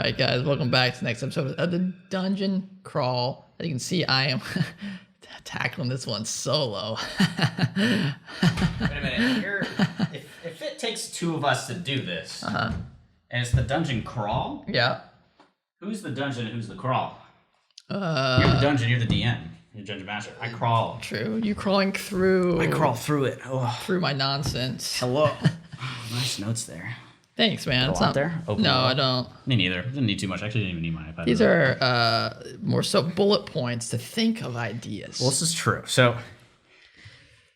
right, guys, welcome back to the next episode of the Dungeon Crawl. As you can see, I am tackling this one solo. Wait a minute. If it takes two of us to do this, and it's the Dungeon Crawl, Yeah. who's the dungeon and who's the crawl? You're the dungeon, you're the DM. You're the Dungeon Master. I crawl. True. You crawling through. I crawl through it. Oh. Through my nonsense. Hello. Nice notes there. Thanks, man. It's not there? Open no, I don't. Me neither. Didn't need too much. Actually, didn't even need my iPad. These are more so bullet points to think of ideas. Well, this is true. So,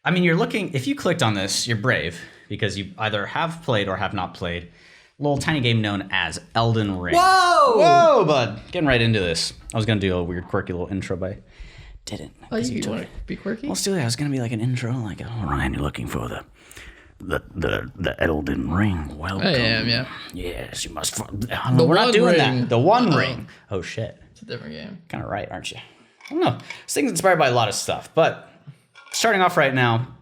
I mean, you're looking, if you clicked on this, you're brave because you either have played or have not played a little tiny game known as Elden Ring. Whoa! Whoa, bud. Getting right into this. I was going to do a weird, quirky little intro, but I didn't. Oh, you want to be quirky? Well, still, yeah, it was going to be like an intro, like, oh, Ryan, you're looking for the Elden Ring. Welcome. I am, yeah. Yes, you must. We're not doing Ring. that. The One Ring. Oh, shit. It's a different game. Kind of right, aren't you? I don't know. This thing's inspired by a lot of stuff, but starting off right now,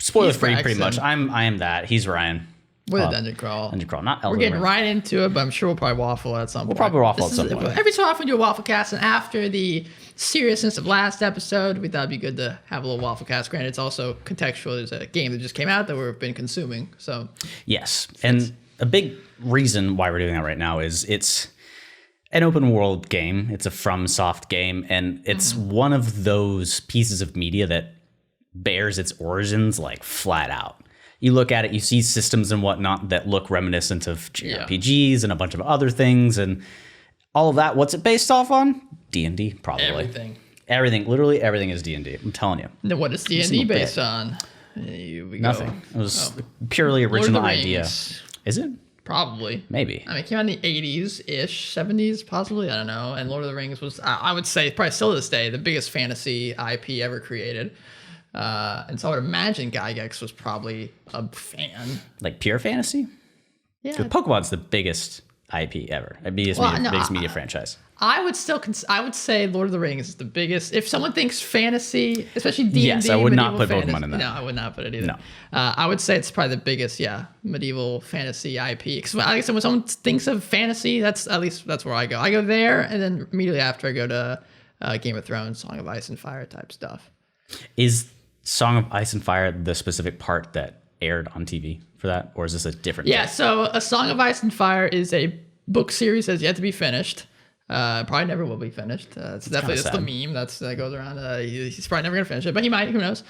spoiler free, pretty much. I am that. He's Ryan. We're the Dungeon Crawl. Dungeon Crawl, not Elden We're getting Ring. right into it, but I'm sure we'll probably waffle at some point. We'll probably waffle at some point. Every so often we do a waffle cast, and after the seriousness of last episode, we thought it'd be good to have a little waffle cast. Granted, it's also contextual. There's a game that just came out that we've been consuming. So Yes, and a big reason why we're doing that right now is it's an open world game. It's a FromSoft game, and it's one of those pieces of media that bears its origins like flat out. You look at it, you see systems and whatnot that look reminiscent of TTRPGs and a bunch of other things, and all of that. What's it based off on? D&D, probably. Everything. Literally everything is D&D. I'm telling you. Then what is D&D based on? Here we go. Nothing. It was purely original idea. Is it? Probably. Maybe. I mean, it came out in the 80s-ish, 70s possibly, I don't know. And Lord of the Rings was, I would say, probably still to this day, the biggest fantasy IP ever created. And so I would imagine Gygax was probably a fan. Like pure fantasy? Yeah. Because Pokemon's the biggest IP ever. Biggest media franchise. I would still, I would say Lord of the Rings is the biggest. If someone thinks fantasy, especially D&D, yes, I would not put fantasy, Pokemon in that. No, I would not put it either. No. I would say it's probably the biggest, medieval fantasy IP. Because like I said, when someone thinks of fantasy, that's where I go. I go there, and then immediately after I go to Game of Thrones, Song of Ice and Fire type stuff. Is Song of Ice and Fire the specific part that aired on TV for that, or is this a different? Yeah, so A Song of Ice and Fire is a book series that's yet to be finished. Probably never will be finished. That's the meme that goes around. He's probably never gonna finish it, but he might. Who knows?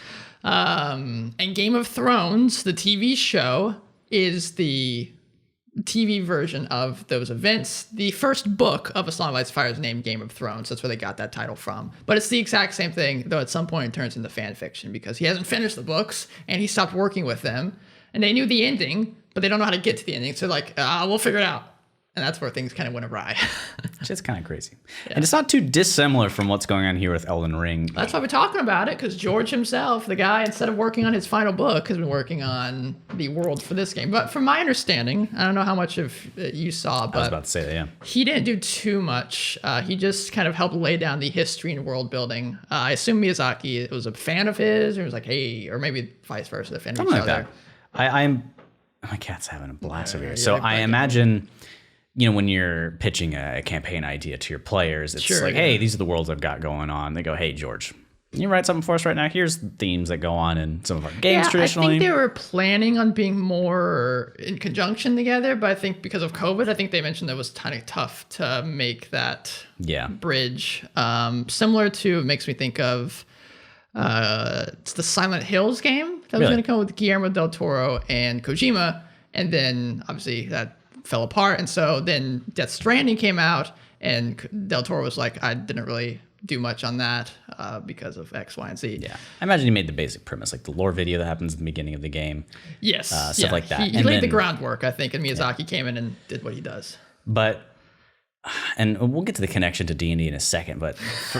And Game of Thrones, the TV show, is the TV version of those events. The first book of A Song of Ice and Fire is named Game of Thrones. That's where they got that title from. But it's the exact same thing, though at some point it turns into fan fiction because he hasn't finished the books and he stopped working with them. And they knew the ending, but they don't know how to get to the ending. So like, we'll figure it out. And that's where things kind of went awry. Which is kind of crazy. Yeah. And it's not too dissimilar from what's going on here with Elden Ring. That's why we're talking about it, because George himself, the guy, instead of working on his final book, has been working on the world for this game. But from my understanding, I don't know how much of you saw, but I was about to say that, yeah. He didn't do too much. He just kind of helped lay down the history and world building. I assume Miyazaki was a fan of his, or was like, hey, or maybe vice versa, a fan of each other. I'm my cat's having a blast over here. So I imagine, when you're pitching a campaign idea to your players, it's hey, these are the worlds I've got going on. They go, hey, George, can you write something for us right now? Here's the themes that go on in some of our games traditionally. I think they were planning on being more in conjunction together, but I think because of COVID, I think they mentioned that it was kind of tough to make that bridge. Similar to, it makes me think of, it's the Silent Hills game that was going to come with Guillermo del Toro and Kojima, and then obviously that fell apart, and so then Death Stranding came out, and Del Toro was like, I didn't really do much on that because of X, Y, and Z. Yeah, I imagine he made the basic premise, like the lore video that happens at the beginning of the game. Yes, stuff like that. He laid the groundwork, I think, and Miyazaki came in and did what he does. But, and we'll get to the connection to D&D in a second, but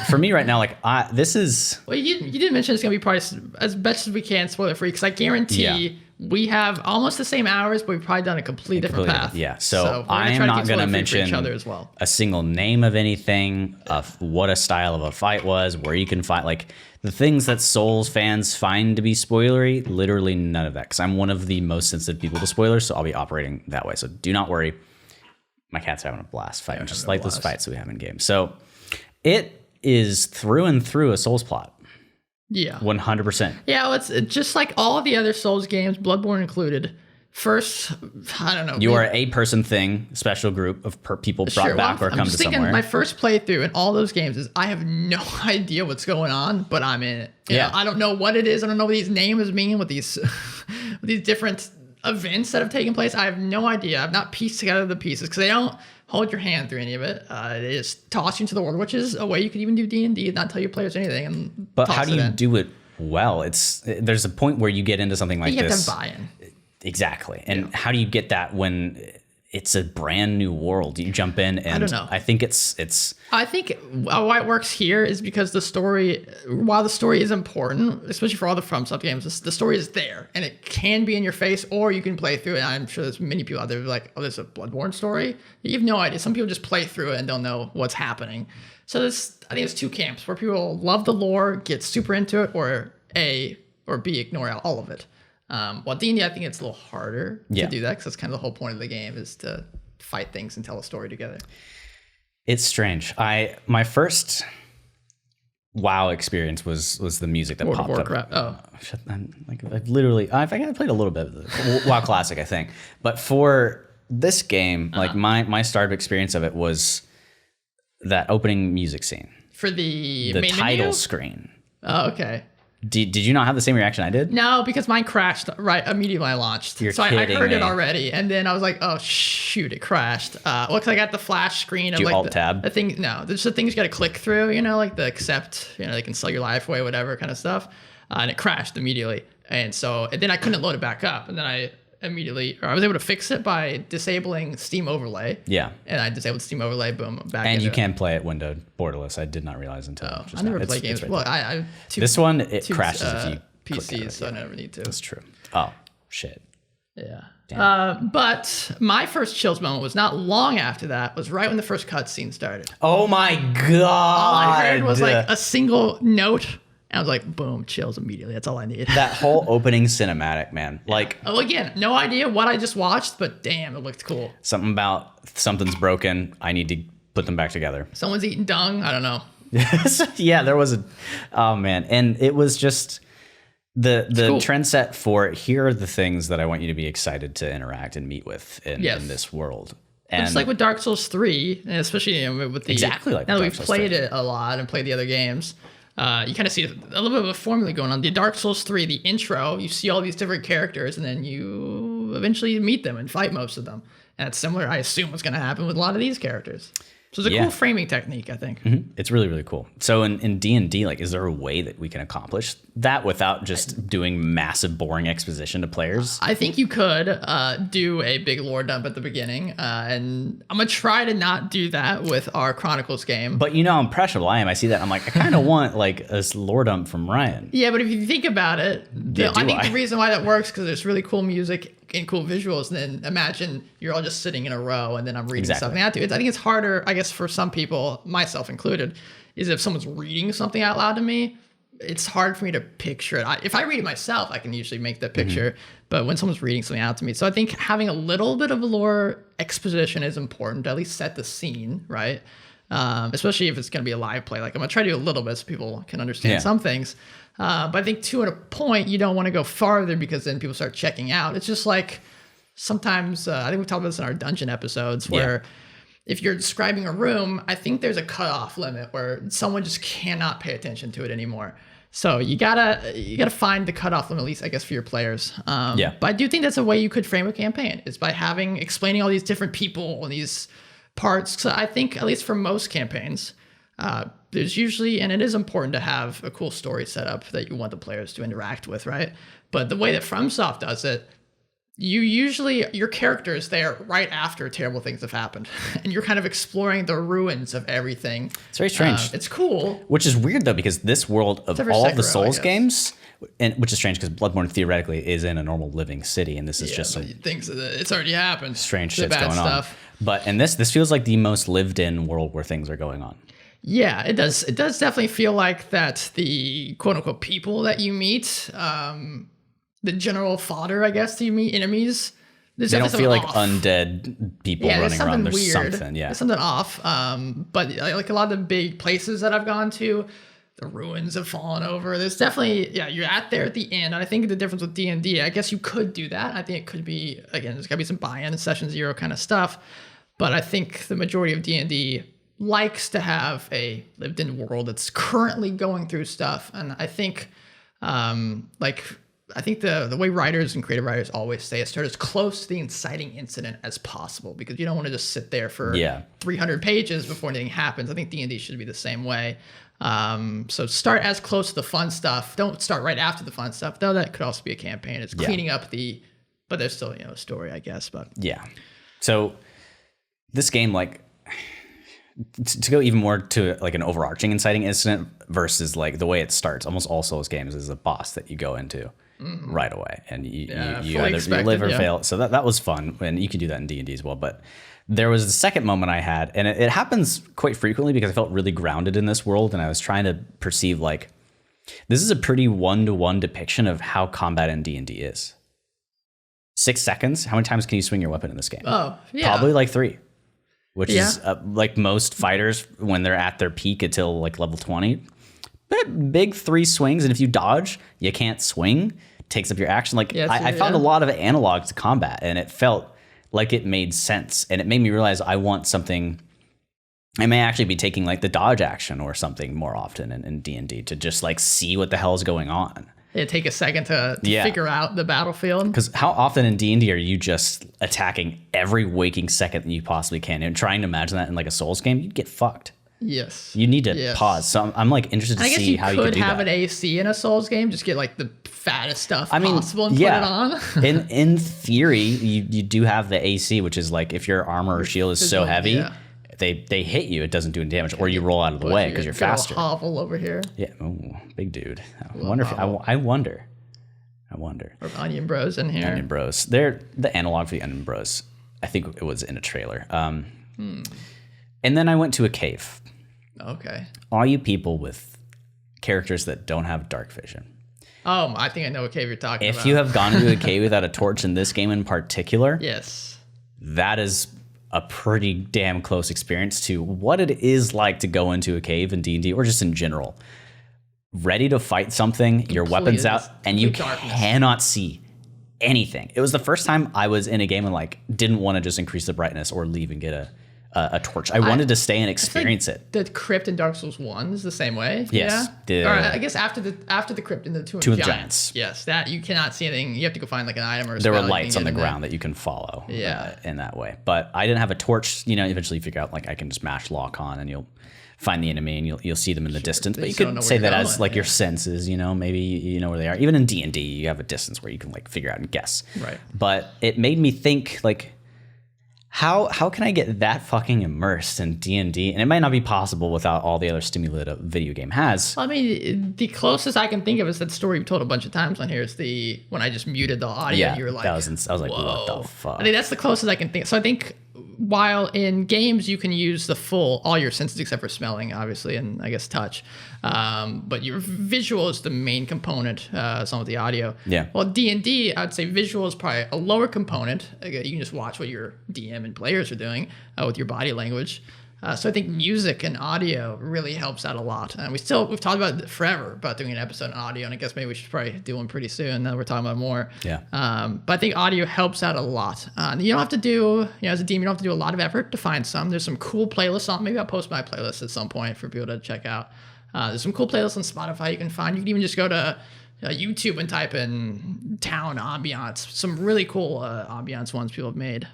for me right now, like this is... Well, you didn't mention it's going to be probably as best as we can spoiler free, because I guarantee we have almost the same hours, but we've probably done a completely different path. Yeah, so I am not going to mention each other as well. A single name of anything, of what a style of a fight was, where you can find, like, the things that Souls fans find to be spoilery, literally none of that, because I'm one of the most sensitive people to spoilers, so I'll be operating that way. So do not worry. my cat's having a blast fighting, just having a like those blast. fights that we have in games. So it is through and through a Souls plot. Yeah. 100%. Yeah, well, it's just like all of the other Souls games, Bloodborne included. First, I don't know. You are a person thing, special group of people brought Sure, back well, or I'm come just to thinking somewhere. my first playthrough in all those games is I have no idea what's going on, but I'm in it. You know, I don't know what it is. I don't know what these names mean, what these with these different events that have taken place. I have no idea. I've not pieced together the pieces because they don't hold your hand through any of it. They just toss you into the world, which is a way you could even do D&D and not tell your players anything. But how do you do it well? There's a point where you get into something like you this. have to have buy-in. Exactly. And how do you get that when it's a brand new world? You jump in and I don't know. I think it's I think why it works here is because the story, while the story is important, especially for all the FromSoft games, the story is there and it can be in your face, or you can play through it. And I'm sure there's many people out there who are like, oh, there's a Bloodborne story. You have no idea. Some people just play through it and don't know what's happening. So I think there's two camps where people love the lore, get super into it, or A, or B, ignore all of it. Well, D&D, I think it's a little harder to do that because that's kind of the whole point of the game is to fight things and tell a story together. It's strange. My first WoW experience was the music that World of popped Warcraft. up. I played a little bit of the WoW Classic, I think. But for this game, like my start experience of it was that opening music scene. For the The main title menu? screen. Oh, okay. Did you not have the same reaction I did? No, because mine crashed right immediately when I launched. You're so I kidding heard it me. already, and then I was like, "Oh shoot, it crashed." Because I got the flash screen of Did you like alt tab? the thing. No, there's the things you got to click through. You know, like the accept. You know, they can sell your life away, whatever kind of stuff. And it crashed immediately, and then I couldn't load it back up, and then I was able to fix it by disabling Steam Overlay. Yeah. And I disabled Steam Overlay. Boom, back. And into you it. can play it windowed borderless. I did not realize until just I never now. play games. right Well, there. I have two. This one it two, crashes if you click PCs, it, so I never need to. That's true. Oh shit. Yeah. But my first chills moment was not long after that. Was right when the first cutscene started. Oh my god. All I heard was like a single note, and I was like, boom, chills immediately. That's all I need. that whole opening cinematic, man. Like Oh, again, no idea what I just watched, but damn, it looked cool. something about something's broken. I need to put them back together. Someone's eating dung. I don't know. Yeah, there was oh man. And it was just the cool. trend set for here are the things that I want you to be excited to interact and meet with in this world. And It's like with Dark Souls 3, and especially with the Exactly like now that Dark we've Souls played 3. it a lot and played the other games, you kind of see a little bit of a formula going on. The Dark Souls 3, the intro, you see all these different characters, and then you eventually meet them and fight most of them. And it's similar, I assume, what's going to happen with a lot of these characters. So it's a cool framing technique, I think. it's really, really cool. So in D&D, like, is there a way that we can accomplish that without just doing massive, boring exposition to players? I think you could do a big lore dump at the beginning, and I'm going to try to not do that with our Chronicles game. But you know how impressionable I am. I see that. I'm like, I kind of want like a lore dump from Ryan. Yeah, but if you think about it, I think I? the reason why that works because there's really cool music and cool visuals. And then imagine you're all just sitting in a row, and then I'm reading something out to you. I think it's harder, I guess, for some people, myself included, is if someone's reading something out loud to me, it's hard for me to picture it. If I read it myself, I can usually make that picture. But when someone's reading something out to me, so I think having a little bit of a lore exposition is important to at least set the scene, right? Especially if it's going to be a live play. Like I'm going to try to do a little bit so people can understand some things. But I think to a point, you don't want to go farther because then people start checking out. It's just like sometimes, I think we talked about this in our dungeon episodes where if you're describing a room, I think there's a cutoff limit where someone just cannot pay attention to it anymore. So you gotta find the cutoff limit, at least I guess for your players. But I do think that's a way you could frame a campaign is by explaining all these different people and these parts. So I think at least for most campaigns, there's usually, and it is important to have a cool story set up that you want the players to interact with, right? But the way that FromSoft does it, your character is there right after terrible things have happened, and you're kind of exploring the ruins of everything. It's very strange. It's cool. Which is weird though, because this world of all of the Sekiro, I Souls guess. games, and which is strange because Bloodborne theoretically is in a normal living city, and this is just some Things it's already happened. strange The shit's bad going stuff. on. But in this feels like the most lived-in world where things are going on. Yeah, it does. It does definitely feel like that the quote unquote people that you meet, the general fodder, I guess, that you meet, enemies. They don't feel like off. undead people running around. There's weird. something, yeah. There's something off. But like a lot of the big places that I've gone to, the ruins have fallen over. There's definitely, you're at the end. And I think the difference with D&D, I guess you could do that. I think it could be, again, there's got to be some buy-in and session zero kind of stuff. But I think the majority of D&D likes to have a lived-in world that's currently going through stuff. And I think, I think the way writers and creative writers always say is start as close to the inciting incident as possible, because you don't want to just sit there for 300 pages before anything happens. I think D&D should be the same way. So start as close to the fun stuff. Don't start right after the fun stuff, though. That could also be a campaign. It's cleaning up but there's still, a story, I guess. But yeah. So this game, like, to go even more to like an overarching inciting incident versus like the way it starts, almost all Souls games is a boss that you go into right away, and you either live or fail. So that was fun, and you can do that in D&D as well. But there was the second moment I had, and it happens quite frequently because I felt really grounded in this world, and I was trying to perceive like this is a pretty one-to-one depiction of how combat in D&D is. 6 seconds. How many times can you swing your weapon in this game? Oh, yeah. Probably like 3. Which is like most fighters when they're at their peak until like level 20. But big 3 swings, and if you dodge, you can't swing. Takes up your action. Like I found a lot of analogs to combat, and it felt like it made sense, and it made me realize I want something. I may actually be taking like the dodge action or something more often in D&D to just like see what the hell is going on. It take a second to figure out the battlefield. Because how often in D&D are you just attacking every waking second that you possibly can? And trying to imagine that in like a Souls game, you'd get fucked. Yes. You need to pause. So I'm like interested to see how you could do that. I guess you could have an AC in a Souls game, just get like the fattest stuff possible and put it on. in theory, you do have the AC, which is like if your armor or shield is so heavy, they hit you, it doesn't do any damage, or you roll out of the way because you're faster. Hovel over here. Yeah, ooh, big dude. I wonder. Or Onion Bros in here. Onion Bros. They're the analog for the Onion Bros. I think it was in a trailer. And then I went to a cave. Okay. All you people with characters that don't have dark vision. Oh, I think I know what cave you're talking about. If you have gone into a cave without a torch in this game in particular, yes, that is a pretty damn close experience to what it is like to go into a cave in D&D or just in general. Ready to fight something, your weapon's out, and you cannot see anything. It was the first time I was in a game and like didn't want to just increase the brightness or leave and get a torch. I wanted to stay and experience it. The crypt in Dark Souls 1 is the same way. Yes. Yeah? Or I guess after the crypt in the Tomb of Giants. Yes, that you cannot see anything. You have to go find like an item or a there were lights on the ground that you can follow in that way. But I didn't have a torch. Eventually you figure out like I can just mash lock on and you'll find the enemy and you'll see them in the distance. But you could say that as like your senses, maybe you know where they are. Even in D&D, you have a distance where you can like figure out and guess. Right. But it made me think like, how can I get that fucking immersed in D&D? And it might not be possible without all the other stimuli that a video game has. I mean, the closest I can think of is that story you've told a bunch of times on here. Is when I just muted the audio. Yeah, you were like, I was like, what the fuck? I think that's the closest I can think. So I think while in games you can use all your senses except for smelling, obviously, and I guess touch. But your visual is the main component, some of the audio. Yeah. Well, D&D, I'd say visual is probably a lower component. You can just watch what your DM and players are doing with your body language. So I think music and audio really helps out a lot. And we've talked about it forever about doing an episode on audio, and I guess maybe we should probably do one pretty soon. Now we're talking about more. Yeah. But I think audio helps out a lot. You don't have to do, as a DM, you don't have to do a lot of effort to find some. There's some cool playlists on. Maybe I'll post my playlist at some point for people to check out. There's some cool playlists on Spotify you can find. You can even just go to YouTube and type in town ambiance. Some really cool ambiance ones people have made.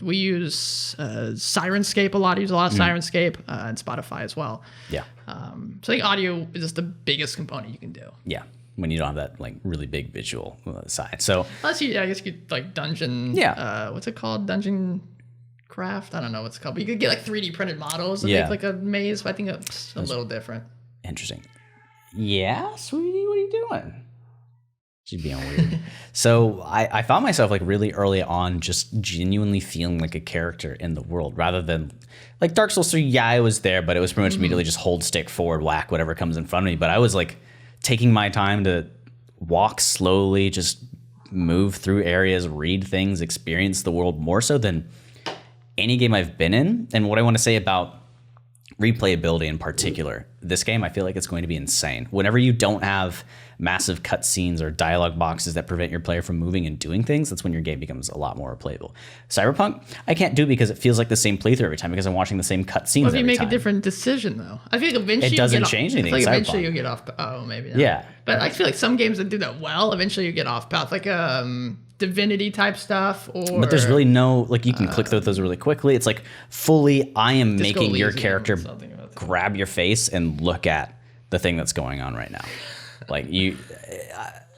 We use Sirenscape a lot. I use a lot of Sirenscape and Spotify as well. Yeah. So I think audio is just the biggest component you can do. Yeah. When you don't have that like really big visual side. So unless I guess you could like dungeon. Yeah. What's it called? Dungeon craft? I don't know what's it called. But you could get like 3D printed models and make like a maze. But I think it's a little different. Interesting. Yeah, sweetie, what are you doing? She's being weird. So I found myself like really early on just genuinely feeling like a character in the world rather than like Dark Souls 3. Yeah, I was there, but it was pretty much immediately just hold stick forward, whack whatever comes in front of me. But I was like taking my time to walk slowly, just move through areas, read things, experience the world more so than any game I've been in. And what I want to say about replayability in particular, this game, I feel like it's going to be insane. Whenever you don't have massive cutscenes or dialogue boxes that prevent your player from moving and doing things, that's when your game becomes a lot more playable. Cyberpunk, I can't do because it feels like the same playthrough every time because I'm watching the same cutscenes every time. If you make a different decision, though, I feel like eventually it doesn't change anything. I feel like eventually you'll get off. Oh, maybe not. Yeah, but I feel like some games that do that well, eventually you get off path, like Divinity type stuff, or but there's really no like you can click through those really quickly. It's like fully I am making your character grab your face and look at the thing that's going on right now. Like you,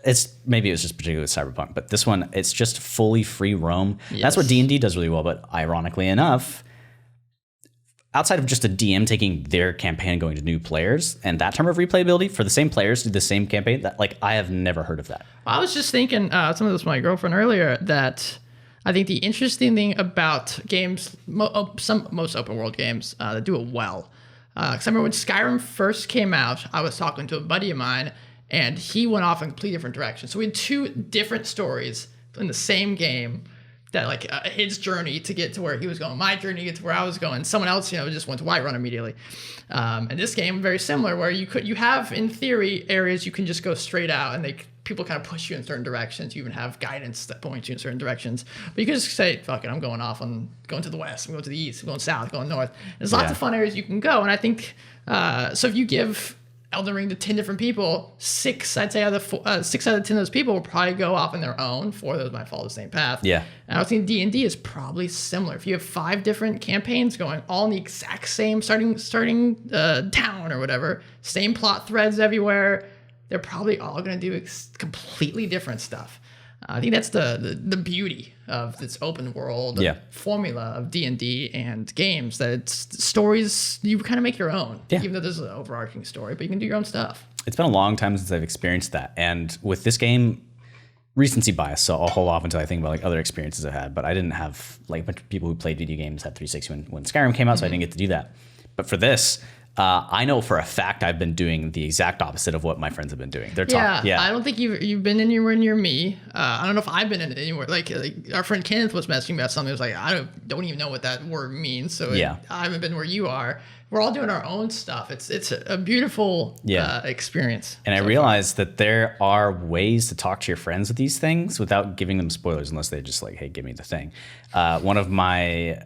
it's maybe it was just particularly with Cyberpunk, but this one it's just fully free roam. Yes. That's what D&D does really well. But ironically enough, outside of just a DM taking their campaign and going to new players and that term of replayability for the same players to do the same campaign, that like I have never heard of that. I was just thinking some of this with my girlfriend earlier that I think the interesting thing about games, most open world games that do it well. Because I remember when Skyrim first came out, I was talking to a buddy of mine, and he went off in completely different directions. So we had two different stories in the same game that, like, his journey to get to where he was going, my journey to get to where I was going. Someone else, just went to Whiterun immediately. And this game, very similar, where you have, in theory, areas you can just go straight out, and people kind of push you in certain directions. You even have guidance that points you in certain directions. But you can just say, fuck it, I'm going off. I'm going to the west. I'm going to the east. I'm going south. I'm going north. There's lots of fun areas you can go. And I think, so if you give Elden Ring to 10 different people, 6 out of 10 of those people will probably go off on their own. 4 of those might follow the same path. Yeah. And I was thinking D&D is probably similar. If you have 5 different campaigns going all in the exact same starting town or whatever, same plot threads everywhere, they're probably all going to do completely different stuff. I think that's the beauty of this open world formula of D&D and games, that it's stories you kind of make your own, even though there's an overarching story, but you can do your own stuff. It's been a long time since I've experienced that. And with this game, recency bias, so I'll hold off until I think about like other experiences I've had, but I didn't have like a bunch of people who played video games had 360 when Skyrim came out, so I didn't get to do that. But for this, I know for a fact I've been doing the exact opposite of what my friends have been doing. They're talking. Yeah, I don't think you've been anywhere near me. I don't know if I've been in anywhere. Like our friend Kenneth was messaging about something. It was like, I don't even know what that word means. So I haven't been where you are. We're all doing our own stuff. It's a beautiful experience. And I realized that there are ways to talk to your friends with these things without giving them spoilers, unless they just like, hey, give me the thing. One of my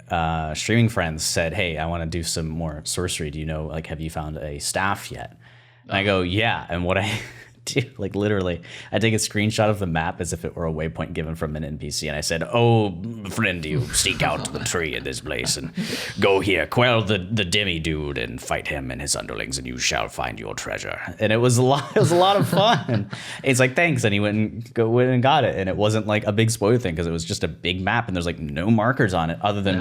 streaming friends said, hey, I want to do some more sorcery. Do you know, like, have you found a staff yet? And I go, yeah. And what I do, like literally, I take a screenshot of the map as if it were a waypoint given from an NPC, and I said, "Oh, friend, you seek out the tree in this place, and go here, quell the demi dude, and fight him and his underlings, and you shall find your treasure." And it was a lot. It was a lot of fun. And it's like, thanks, and he went and got it, and it wasn't like a big spoiler thing because it was just a big map, and there's like no markers on it other than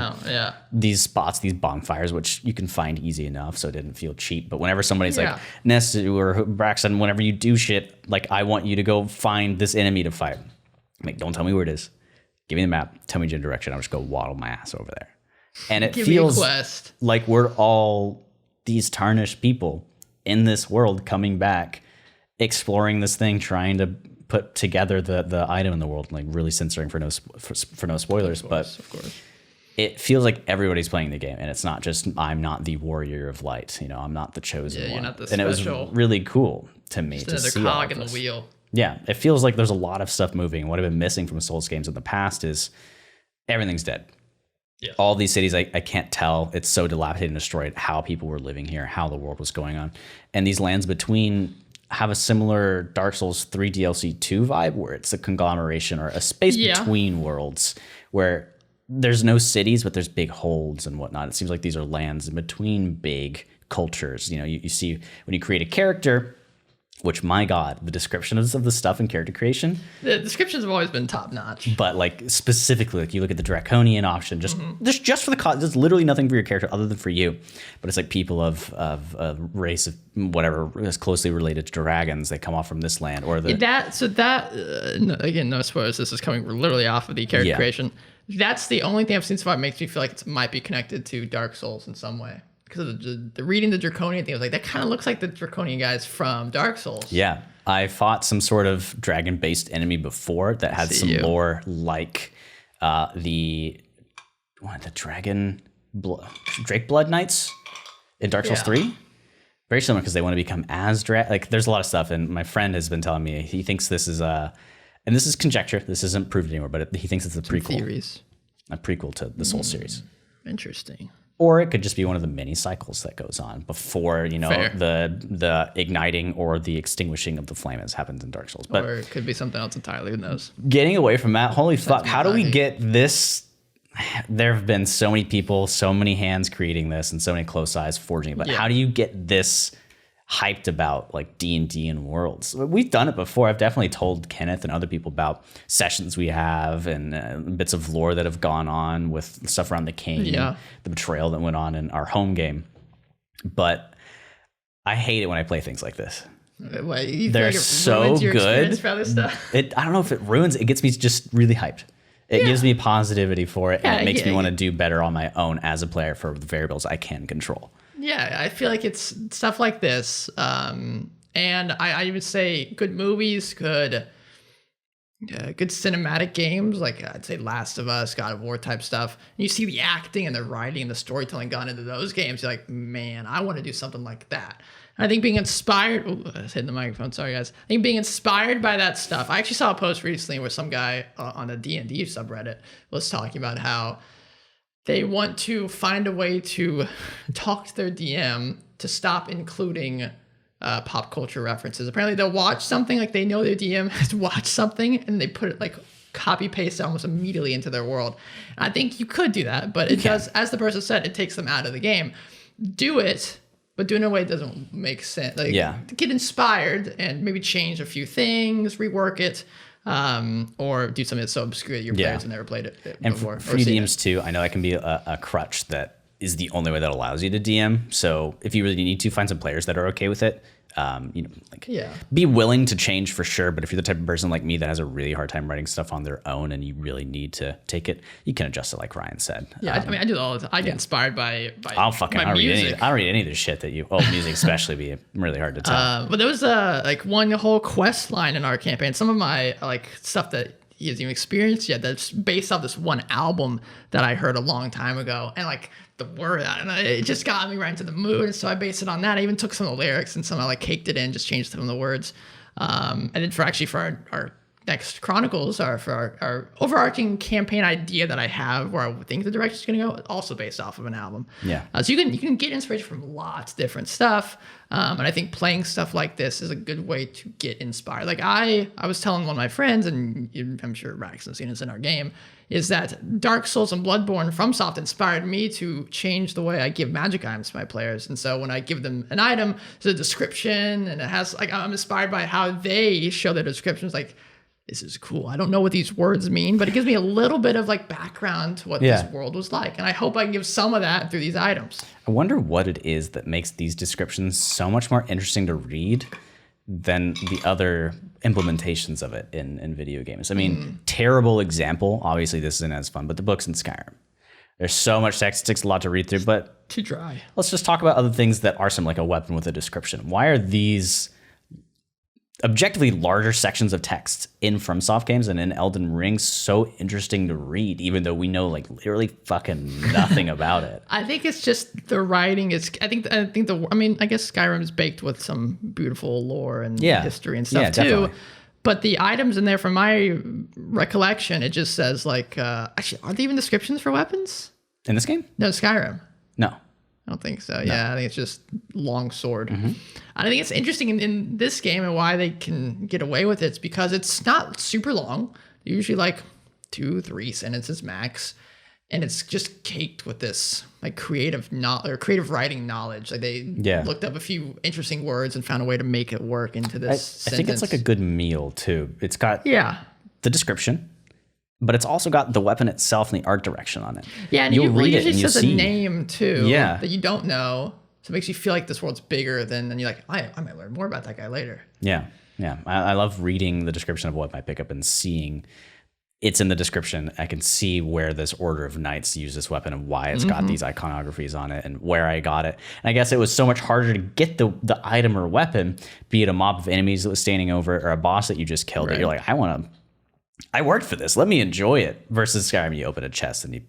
these spots, these bonfires, which you can find easy enough, so it didn't feel cheap. But whenever somebody's like Ness or Braxton, whenever you do shit, like I want you to go find this enemy to fight. Like, don't tell me where it is. Give me the map. Tell me your direction. I'll just go waddle my ass over there. And it feels like we're all these tarnished people in this world coming back, exploring this thing, trying to put together the item in the world, like really censoring for no spoilers. Of course. It feels like everybody's playing the game, and it's not just I'm not the warrior of light. I'm not the chosen one. You're not the special. And it was really cool to me to see another cog in the wheel. Yeah, it feels like there's a lot of stuff moving. What I've been missing from Souls games in the past is everything's dead. Yeah. All these cities, I can't tell. It's so dilapidated and destroyed how people were living here, how the world was going on. And these lands between have a similar Dark Souls 3 DLC 2 vibe, where it's a conglomeration or a space between worlds where there's no cities, but there's big holds and whatnot. It seems like these are lands in between big cultures. You see when you create a character, which, my God, the descriptions of the stuff in character creation. The descriptions have always been top notch. But like specifically, like you look at the Draconian option, just for the cause. There's literally nothing for your character other than for you. But it's like people of a race of whatever is closely related to dragons. They come off from this land or the again, no spoilers. This is coming literally off of the character creation. That's the only thing I've seen so far that makes me feel like it might be connected to Dark Souls in some way. Because of the reading the Draconian thing, I was like, that kind of looks like the Draconian guys from Dark Souls. Yeah. I fought some sort of dragon-based enemy before that had some lore like the the Drake Blood Knights in Dark Souls 3. Very similar because they want to become as like there's a lot of stuff, and my friend has been telling me he thinks this is and this is conjecture, this isn't proved anymore, but he thinks it's a prequel. Theories. A prequel to the Soul series. Interesting. Or it could just be one of the mini cycles that goes on before, the igniting or the extinguishing of the flame as happens in Dark Souls. But or it could be something else entirely. Who knows? Getting away from that, holy fuck, how do we get this? There have been so many people, so many hands creating this and so many close eyes forging it. But how do you get this hyped about like D&D and Worlds? We've done it before. I've definitely told Kenneth and other people about sessions we have and bits of lore that have gone on with stuff around the king, the betrayal that went on in our home game. But I hate it when I play things like this. They're so good. I don't know if it ruins it. It gets me just really hyped. It gives me positivity for it, and it makes me want to do better on my own as a player for the variables I can control. Yeah, I feel like it's stuff like this. And I would say good movies, good cinematic games, like I'd say Last of Us, God of War type stuff. And you see the acting and the writing and the storytelling gone into those games. You're like, man, I want to do something like that. And I think being inspired, I was hitting the microphone, sorry guys. I think being inspired by that stuff. I actually saw a post recently where some guy on the D&D subreddit was talking about how they want to find a way to talk to their DM to stop including pop culture references. Apparently they'll watch something, like they know their DM has watched something and they put it like copy paste almost immediately into their world. And I think you could do that, but it does, as the person said, it takes them out of the game. Do it, but do it in a way that doesn't make sense. Like get inspired and maybe change a few things, rework it. Or do something that's so obscure that your players have never played it before. And for DMs too, I know that can be a crutch that is the only way that allows you to DM. So if you really need to, find some players that are okay with it. Be willing to change for sure. But if you're the type of person like me that has a really hard time writing stuff on their own and you really need to take it, you can adjust it like Ryan said. Yeah, I do it all the time. I get inspired by I'll read any of the shit that you, music especially be really hard to tell. But there was like one whole quest line in our campaign. Some of my like stuff that he hasn't even experienced yet, that's based off this one album that I heard a long time ago. And like the word, it just got me right into the mood. And so I based it on that. I even took some of the lyrics and somehow like caked it in, just changed some of the words. And then for our next Chronicles, or for our overarching campaign idea that I have, where I think the direction's going to go, also based off of an album. Yeah. So you can get inspiration from lots of different stuff. And I think playing stuff like this is a good way to get inspired. Like I was telling one of my friends, and I'm sure Rax has seen this in our game, is that Dark Souls and Bloodborne FromSoft inspired me to change the way I give magic items to my players. And so when I give them an item, there's a description, and it has like, I'm inspired by how they show their descriptions. Like, this is cool. I don't know what these words mean, but it gives me a little bit of like background to what this world was like. And I hope I can give some of that through these items. I wonder what it is that makes these descriptions so much more interesting to read than the other implementations of it in video games. I mean, terrible example. Obviously, this isn't as fun, but the books in Skyrim. There's so much text, it takes a lot to read through, but too dry. Let's just talk about other things that are some like a weapon with a description. Why are these objectively larger sections of text in FromSoft games and in Elden Ring so interesting to read, even though we know like literally fucking nothing about it? I think it's just the writing is. I think I guess Skyrim is baked with some beautiful lore and history and stuff too. Definitely. But the items in there, from my recollection, it just says like, actually, are there even descriptions for weapons in this game? No, Skyrim. No. I don't think so. No. Yeah, I think it's just long sword. Mm-hmm. I think it's interesting in this game, and why they can get away with it's because it's not super long. They're usually like 2-3 sentences max, and it's just caked with this like creative writing knowledge. Like they looked up a few interesting words and found a way to make it work into this. I think it's like a good meal too. It's got the description, but it's also got the weapon itself and the art direction on it. Yeah, and you'll read it and you'll see a name too that you don't know. So it makes you feel like this world's bigger than you're like, I might learn more about that guy later. Yeah. I love reading the description of what I pick up and seeing it's in the description. I can see where this order of knights use this weapon and why it's got these iconographies on it and where I got it. And I guess it was so much harder to get the item or weapon, be it a mob of enemies that was standing over it or a boss that you just killed, that you're like, I worked for this. Let me enjoy it. Versus Skyrim, you open a chest and you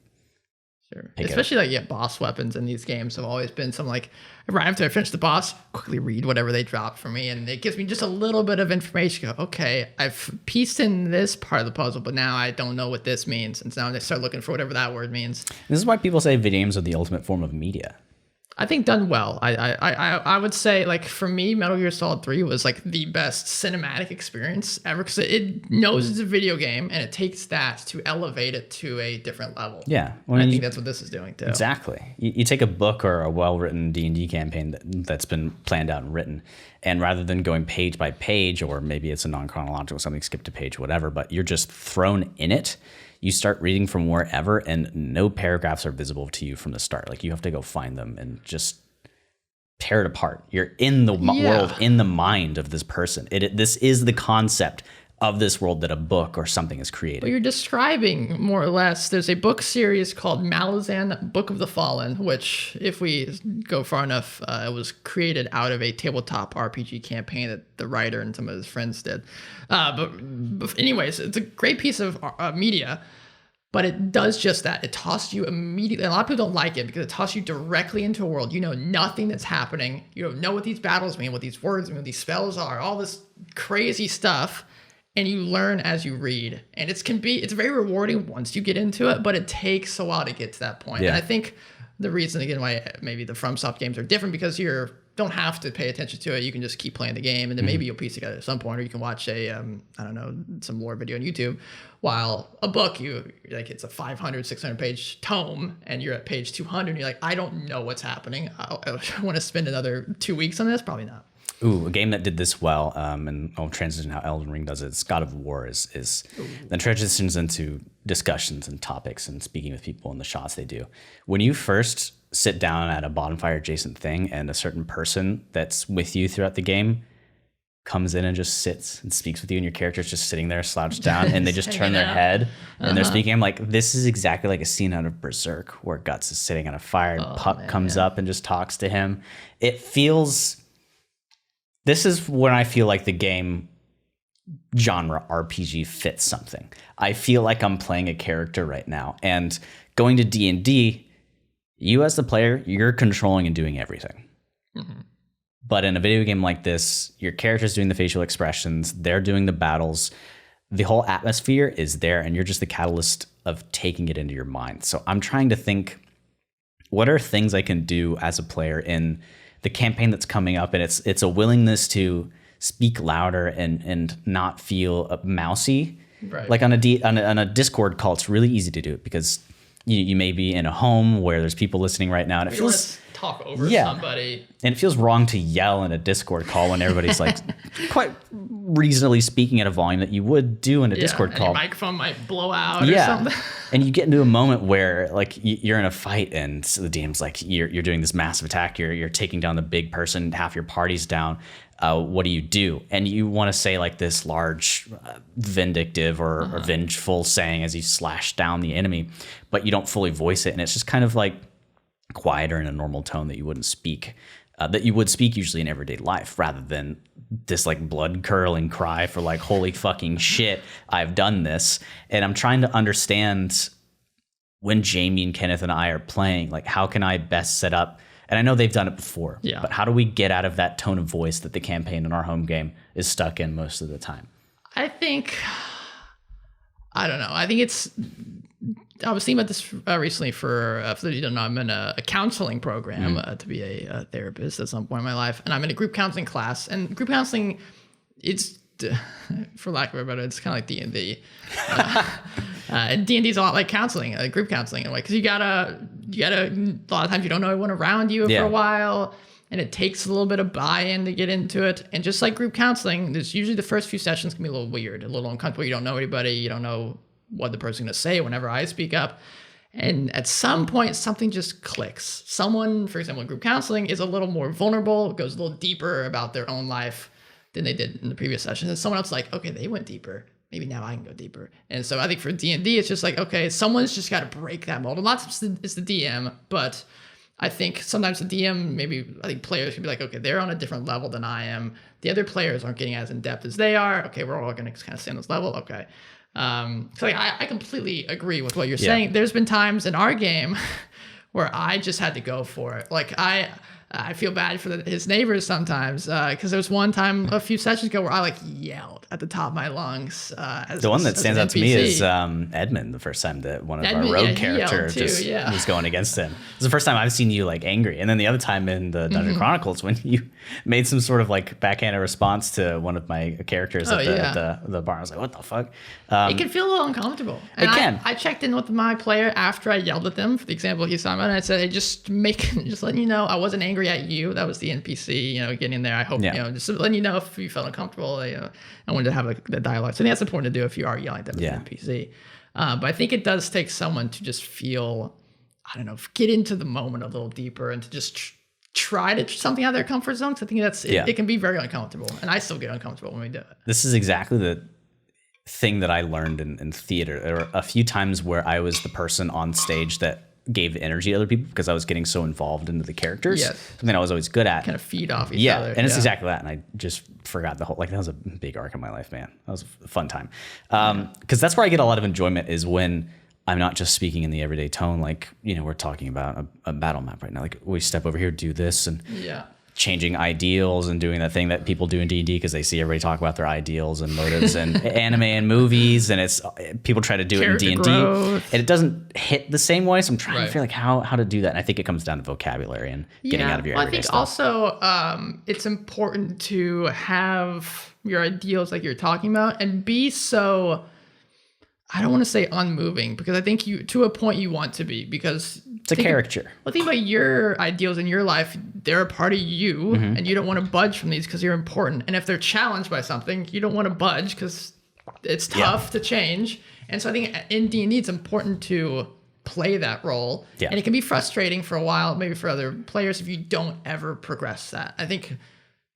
Sure. Especially like boss weapons in these games have always been some like right after I finish the boss, quickly read whatever they drop for me, and it gives me just a little bit of information. Go, okay, I've pieced in this part of the puzzle, but now I don't know what this means, and so now I start looking for whatever that word means. This is why people say video games are the ultimate form of media. I think done well. I would say, like, for me, Metal Gear Solid 3 was like the best cinematic experience ever, because it knows it's a video game and it takes that to elevate it to a different level. Yeah, I think that's what this is doing too. Exactly. You take a book or a well-written D&D campaign that's been planned out and written, and rather than going page by page, or maybe it's a non-chronological, something skipped a page, whatever, but you're just thrown in it. You start reading from wherever, and no paragraphs are visible to you from the start. Like, you have to go find them and just tear it apart. You're in the world, in the mind of this person. This is the concept of this world that a book or something is created. Well, you're describing more or less. There's a book series called Malazan Book of the Fallen, which, if we go far enough, it was created out of a tabletop RPG campaign that the writer and some of his friends did. But anyways, it's a great piece of media, but it does just that. It tosses you immediately. A lot of people don't like it because it tosses you directly into a world. You know nothing that's happening. You don't know what these battles mean, what these words mean, what these spells are, all this crazy stuff. And you learn as you read, and it's very rewarding once you get into it, but it takes a while to get to that point. Yeah. And I think the reason, again, why maybe the FromSoft games are different, because you don't have to pay attention to it. You can just keep playing the game, and then maybe you'll piece it together at some point, or you can watch some lore video on YouTube. While a book, it's a 500, 600 page tome, and you're at page 200, and you're like, I don't know what's happening. I want to spend another 2 weeks on this? Probably not. Ooh, a game that did this well, and I'll transition how Elden Ring does it. It's God of War is then transitions into discussions and topics and speaking with people and the shots they do. When you first sit down at a bonfire adjacent thing, and a certain person that's with you throughout the game comes in and just sits and speaks with you, and your character's just sitting there slouched down, and they just turn their head and they're speaking. I'm like, this is exactly like a scene out of Berserk, where Guts is sitting on a fire and Puck comes up and just talks to him. This is when I feel like the game genre RPG fits something. I feel like I'm playing a character right now, and going to D&D, you as the player, you're controlling and doing everything. Mm-hmm. But in a video game like this, your character's doing the facial expressions, they're doing the battles, the whole atmosphere is there, and you're just the catalyst of taking it into your mind. So I'm trying to think, what are things I can do as a player in the campaign that's coming up? And it's a willingness to speak louder and not feel mousy. Right. Like on a Discord call, it's really easy to do it, because you may be in a home where there's people listening right now, and it feels talk over somebody, and it feels wrong to yell in a Discord call when everybody's like quite reasonably speaking at a volume that you would do in a Discord call. Your microphone might blow out or something. And you get into a moment where like you're in a fight, and the DM's like, you're doing this massive attack, you're taking down the big person, half your party's down. What do you do? And you want to say like this large vindictive or vengeful saying as you slash down the enemy, but you don't fully voice it, and it's just kind of like quieter in a normal tone that you wouldn't speak, that you would speak usually in everyday life, rather than this like blood curdling cry for like, holy fucking shit, I've done this. And I'm trying to understand, when Jamie and Kenneth and I are playing, like, how can I best set up? And I know they've done it before, but how do we get out of that tone of voice that the campaign in our home game is stuck in most of the time? I think it's, I was thinking about this recently for those of you who don't know, I'm in a counseling program to be a therapist at some point in my life. And I'm in a group counseling class, and group counseling, it's, for lack of a better, it's kind of like D&D. And D&D is a lot like counseling, group counseling in a way, because you gotta, a lot of times you don't know everyone around you for a while, and it takes a little bit of buy-in to get into it. And just like group counseling, there's usually the first few sessions can be a little weird, a little uncomfortable. You don't know anybody, you don't know what the person's gonna say whenever I speak up. And at some point, something just clicks. Someone, for example, in group counseling is a little more vulnerable, goes a little deeper about their own life than they did in the previous session. And someone else is like, okay, they went deeper. Maybe now I can go deeper. And so I think for D&D, it's just like, okay, someone's just got to break that mold. And lots of it's the DM, but I think sometimes the DM, I think players can be like, okay, they're on a different level than I am. The other players aren't getting as in depth as they are. Okay, we're all going to kind of stay on this level. Okay. So like, I completely agree with what you're saying. There's been times in our game where I just had to go for it. Like I feel bad for his neighbors sometimes because there was one time a few sessions ago where I like yelled at the top of my lungs. The one that stands out to me is Edmund. The first time that one of our rogue characters was going against him. It's the first time I've seen you like angry, and then the other time in the Dungeon Chronicles when you made some sort of like backhanded response to one of my characters at the bar. I was like, what the fuck? It can feel a little uncomfortable. And it can. I checked in with my player after I yelled at them for the example he's talking about, and I said, hey, just letting you know I wasn't angry at you. That was the NPC, getting in there. I hope, just letting you know if you felt uncomfortable, I wanted to have the dialogue. So I think that's important to do if you are yelling at them as an NPC. But I think it does take someone to just feel, I don't know, get into the moment a little deeper and to just try to something out of their comfort zone. Because I think it can be very uncomfortable. And I still get uncomfortable when we do it. This is exactly the thing that I learned in theater. There were a few times where I was the person on stage that gave energy to other people because I was getting so involved into the characters. Yes. Something I was always good at. Kind of feed off each other. And it's exactly that. And I just forgot that was a big arc in my life, man. That was a fun time. Because that's where I get a lot of enjoyment is when I'm not just speaking in the everyday tone. Like, we're talking about a battle map right now. Like we step over here, do this and changing ideals and doing that thing that people do in D&D because they see everybody talk about their ideals and motives and anime and movies, and it's people try to do character it in D&D growth. and it doesn't hit the same way. So I'm trying to figure like how to do that. And I think it comes down to vocabulary and getting out of your everyday stuff. Also it's important to have your ideals like you're talking about and be so, I don't want to say unmoving because I think to a point you want to be because it's a caricature. Think about your ideals in your life. They're a part of you and you don't want to budge from these because you're important. And if they're challenged by something, you don't want to budge because it's tough to change. And so I think in D&D, it's important to play that role. Yeah. And it can be frustrating for a while, maybe for other players, if you don't ever progress that. I think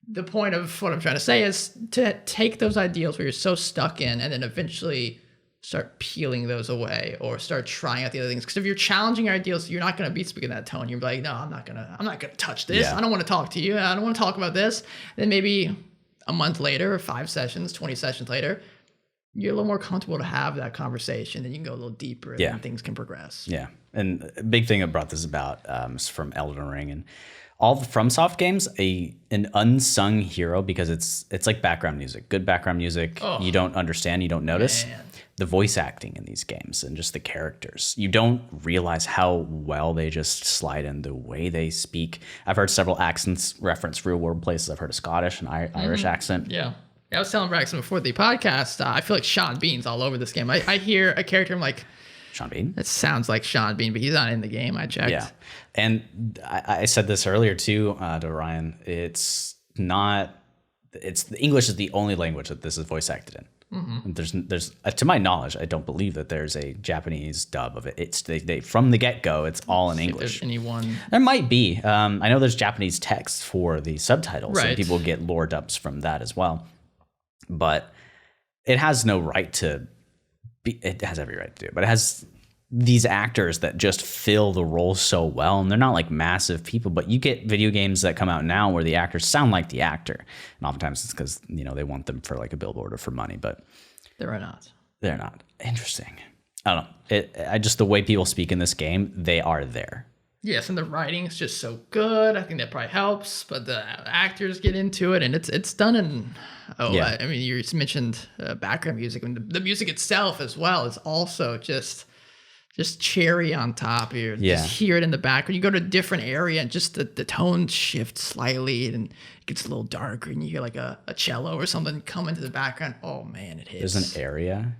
the point of what I'm trying to say is to take those ideals where you're so stuck in and then eventually start peeling those away or start trying out the other things. Because if you're challenging your ideals, you're not going to be speaking that tone. You're like, no, I'm not gonna touch this. I don't want to talk to you. I don't want to talk about this. Then maybe a month later or 5 sessions, 20 sessions later, you're a little more comfortable to have that conversation and you can go a little deeper and things can progress. Yeah. And a big thing that brought this about is from Elden Ring and all the FromSoft games, an unsung hero because it's like background music, good background music. You don't understand, you don't notice. Man. The voice acting in these games and just the characters. You don't realize how well they just slide in the way they speak. I've heard several accents reference real world places. I've heard a Scottish and Irish accent. Yeah. I was telling Braxton before the podcast, I feel like Sean Bean's all over this game. I hear a character, I'm like, Sean Bean? It sounds like Sean Bean, but he's not in the game. I checked. Yeah. And I said this earlier too to Ryan. The English is the only language that this is voice acted in. Mm-hmm. There's to my knowledge, I don't believe that there's a Japanese dub of it. It's they from the get-go, it's all in English. There might be. I know there's Japanese text for the subtitles, and people get lore dubs from that as well. But it has no right to be. It has every right to do it, but it has these actors that just fill the role so well, and they're not like massive people, but you get video games that come out now where the actors sound like the actor, and oftentimes it's because they want them for like a billboard or for money, but they're not. Interesting. I don't know. The way people speak in this game, they are there. Yes, and the writing is just so good. I think that probably helps, but the actors get into it, and it's done in. I mean, you mentioned background music, and the music itself as well is also just cherry on top. You just hear it in the background. You go to a different area and just the tone shifts slightly and it gets a little darker and you hear like a cello or something come into the background. Oh man, it hits. There's an area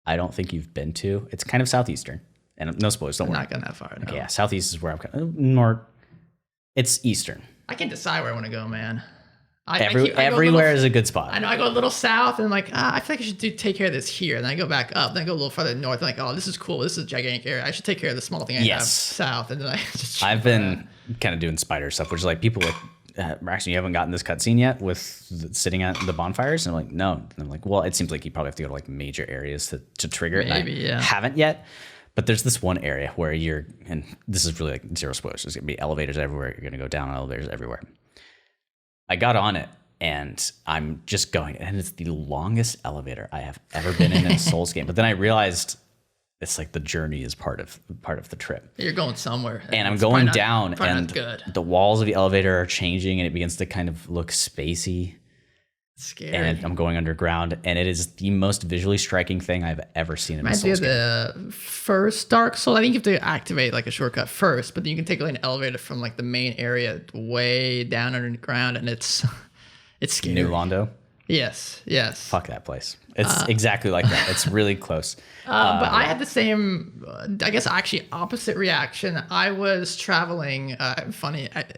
I don't think you've been to. It's kind of southeastern. And no spoilers, don't worry. Not gone that far. No. Okay, yeah, southeast is where I'm kind of more. It's eastern. I can't decide where I want to go, man. Everywhere is a good spot. I know. I go a little south and I'm like, I feel like I should take care of this here. And then I go back up. Then I go a little further north. And like, this is cool. This is a gigantic area. I should take care of the small thing I have south. And then I've been kind of doing spider stuff, which is like people like, Braxton, you haven't gotten this cutscene yet with sitting at the bonfires? And I'm like, no. And I'm like, well, it seems like you probably have to go to like major areas to trigger it. Maybe, and I haven't yet. But there's this one area where and this is really like zero spoilers. There's going to be elevators everywhere. You're going to go down elevators everywhere. I got on it and I'm just going, and it's the longest elevator I have ever been in a Souls game. But then I realized it's like the journey is part of the trip. You're going somewhere. And I'm going down, and good. The walls of the elevator are changing, and it begins to kind of look spacey. Scary. And I'm going underground, and it is the most visually striking thing I've ever seen in a Souls game. The first Dark Souls, I think you have to activate like a shortcut first, but then you can take like an elevator from like the main area way down underground, and it's scary. New Londo? Yes. Fuck that place. It's exactly like that. It's really close. But I had the same, I guess actually opposite reaction. I was traveling,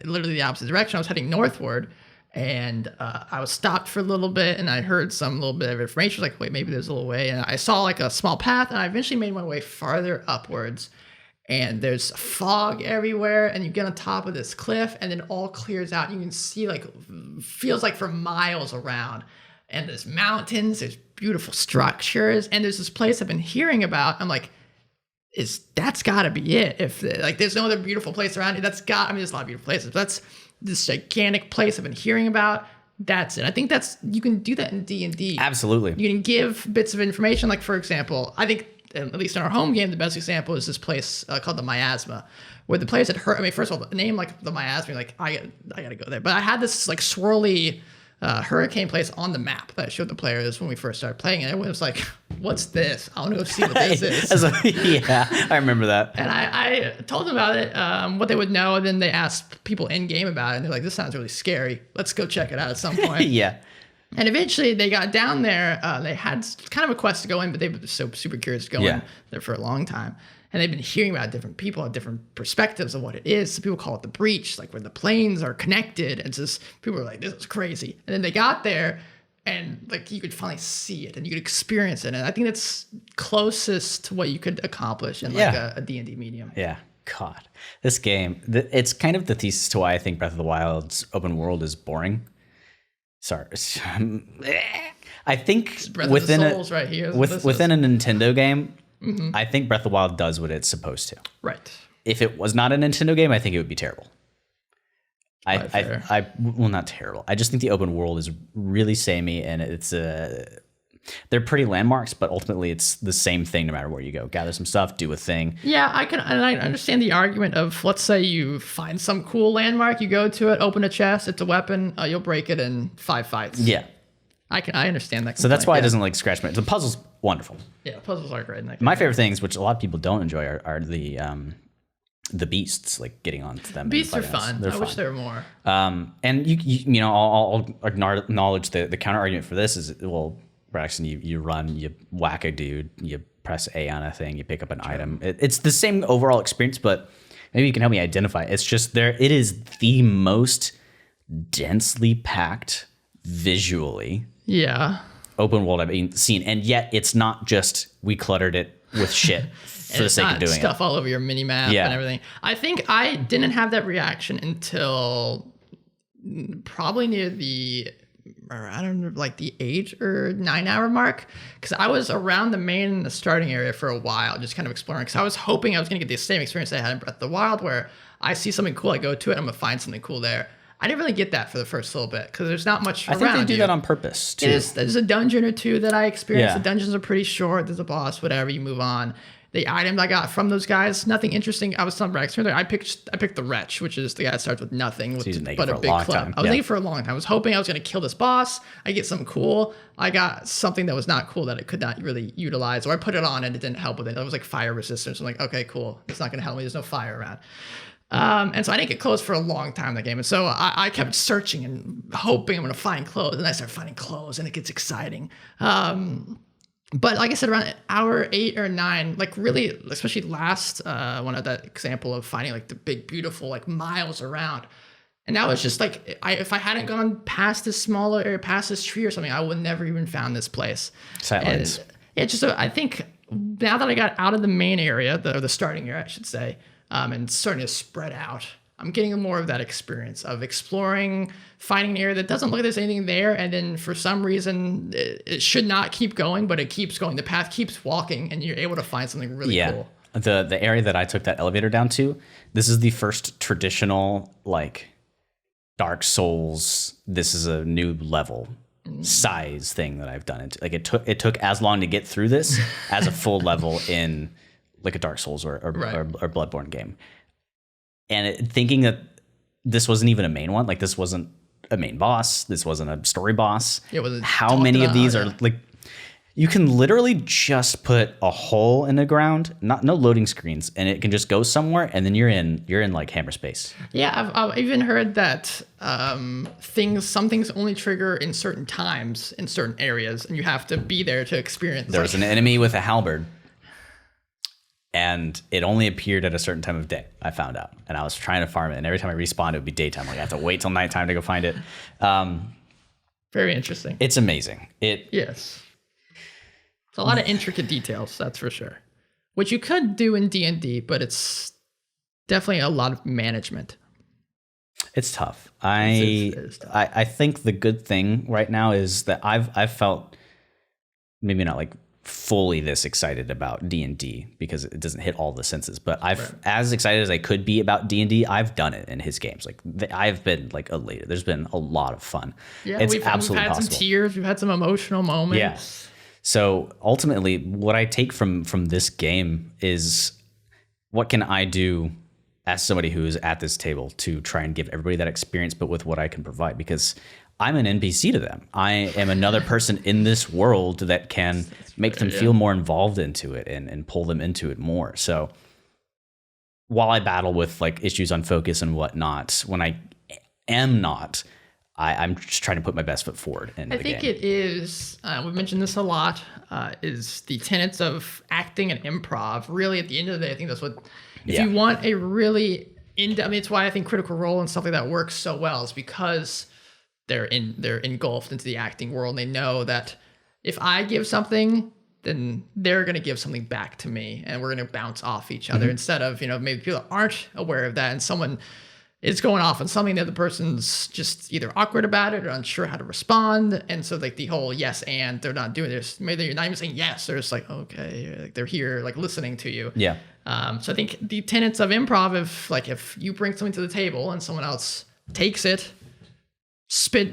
literally the opposite direction. I was heading northward, and I was stopped for a little bit, and I heard some little bit of information. Like, wait, maybe there's a little way. And I saw like a small path, and I eventually made my way farther upwards. And there's fog everywhere, and you get on top of this cliff, and then it all clears out. You can see like, feels like for miles around. And there's mountains, there's beautiful structures, and there's this place I've been hearing about. I'm like, that's gotta be it. If like there's no other beautiful place around here, there's a lot of beautiful places, but that's this gigantic place I've been hearing about. That's it. I think you can do that in D&D. Absolutely. You can give bits of information. Like, for example, I think, at least in our home game, the best example is this place called the Miasma, where the players had heard, I mean, first of all, the name like the Miasma, like, I gotta go there. But I had this like swirly hurricane place on the map that I showed the players when we first started playing it. Everyone was like, what's this? I want to go see what this is. Yeah, I remember that. And I told them about it, what they would know, and then they asked people in game about it, and they're like, this sounds really scary. Let's go check it out at some point. Yeah. And eventually they got down there. They had kind of a quest to go in, but they were so super curious to go in there for a long time. And they've been hearing about different people, different perspectives of what it is. Some people call it the breach, like where the planes are connected. And just people were like, this is crazy. And then they got there, and like you could finally see it and you could experience it. And I think that's closest to what you could accomplish in like a D&D medium. Yeah. God, this game, it's kind of the thesis to why I think Breath of the Wild's open world is boring. Sorry. I think within a Nintendo game, I think Breath of the Wild does what it's supposed to. Right. If it was not a Nintendo game, I think it would be terrible. Well, not terrible. I just think the open world is really samey, and they're pretty landmarks, but ultimately it's the same thing no matter where you go. Gather some stuff, do a thing. Yeah, I understand the argument of, let's say you find some cool landmark, you go to it, open a chest, it's a weapon, you'll break it in 5 fights. Yeah. I understand that. So that's why it doesn't like scratch my. The puzzle's wonderful. Yeah, puzzles are great in that game. My favorite things, which a lot of people don't enjoy, are the beasts, like getting onto them. Beasts are fun. I wish there were more. And you know, I'll acknowledge the counter argument for this is, well, Braxton, you run, you whack a dude, you press A on a thing, you pick up an item. It's the same overall experience, but maybe you can help me identify. It's just it is the most densely packed visually. Yeah. Open world I've seen, and yet it's not just we cluttered it with shit for the sake of doing stuff all over your mini map and everything. I think I didn't have that reaction until probably near the 8 or 9 hour mark, because I was around the main starting area for a while, just kind of exploring, because I was hoping I was going to get the same experience I had in Breath of the Wild, where I see something cool, I go to it, I'm going to find something cool there. I didn't really get that for the first little bit because there's not much around. I think they do that on purpose too. There's a dungeon or two that I experienced. The dungeons are pretty short. There's a boss, whatever. You move on. The items I got from those guys, nothing interesting. I was telling Braxton earlier, I picked the Wretch, which is the guy that starts with nothing, but a big club. I was naked for a long time. I was hoping I was going to kill this boss. I get something cool. I got something that was not cool that I could not really utilize, or I put it on and it didn't help with it. It was like fire resistance. I'm like, okay, cool. It's not going to help me. There's no fire around. And so I didn't get clothes for a long time in the game. And so I kept searching and hoping I'm going to find clothes. And I started finding clothes and it gets exciting. But like I said, around hour 8 or 9, like really, especially last one of that example of finding like the big, beautiful, like miles around. And that was just like, if I hadn't gone past this smaller area, past this tree or something, I would never even found this place. Silence. It's just, I think now that I got out of the main area, the starting area, I should say, and starting to spread out, I'm getting more of that experience of exploring, finding an area that doesn't look like there's anything there, and then for some reason it should not keep going, but it keeps going. The path keeps walking, and you're able to find something really cool. The area that I took that elevator down to, this is the first traditional like Dark Souls, this is a new level size thing that I've done. It took as long to get through this as a full level in like a Dark Souls or Bloodborne game. And thinking that this wasn't even a main one, like this wasn't a main boss, this wasn't a story boss. It wasn't. How many of these are like? You can literally just put a hole in the ground, no loading screens, and it can just go somewhere, and then you're in like hammer space. Yeah, I've even heard that some things only trigger in certain times in certain areas, and you have to be there to experience. There was an enemy with a halberd, and it only appeared at a certain time of day. I found out, and I was trying to farm it, and every time I respawned, it would be daytime. Like I have to wait till nighttime to go find it. Very interesting. It's amazing. Yes. It's a lot of intricate details, that's for sure. Which you could do in D&D, but it's definitely a lot of management. It's tough. It is tough. I think the good thing right now is that I've felt maybe not like fully this excited about D&D because it doesn't hit all the senses, but as excited as I could be about D&D, I've done it in his games. Like I've been like elated. There's been a lot of fun. Yeah, we've had possible. Some tears. We've had some emotional moments. Yeah. So ultimately, what I take from this game is what can I do as somebody who is at this table to try and give everybody that experience, but with what I can provide, because I'm an NPC to them. I am another person in this world that can make them feel more involved into it and pull them into it more. So while I battle with like issues on focus and whatnot, when I am not, I'm just trying to put my best foot forward. I think it is, we've mentioned this a lot, is the tenets of acting and improv. Really, at the end of the day, I think that's what, if you want a really it's why I think Critical Role and stuff like that works so well, is because they're engulfed into the acting world. And they know that if I give something, then they're going to give something back to me, and we're going to bounce off each other instead of, maybe people aren't aware of that, and someone is going off on something, the other person's just either awkward about it or unsure how to respond. And so like the whole yes and they're not doing this. Maybe they're not even saying yes. They're just like, okay, like they're here, like listening to you. Yeah. So I think the tenets of improv, if you bring something to the table and someone else takes it,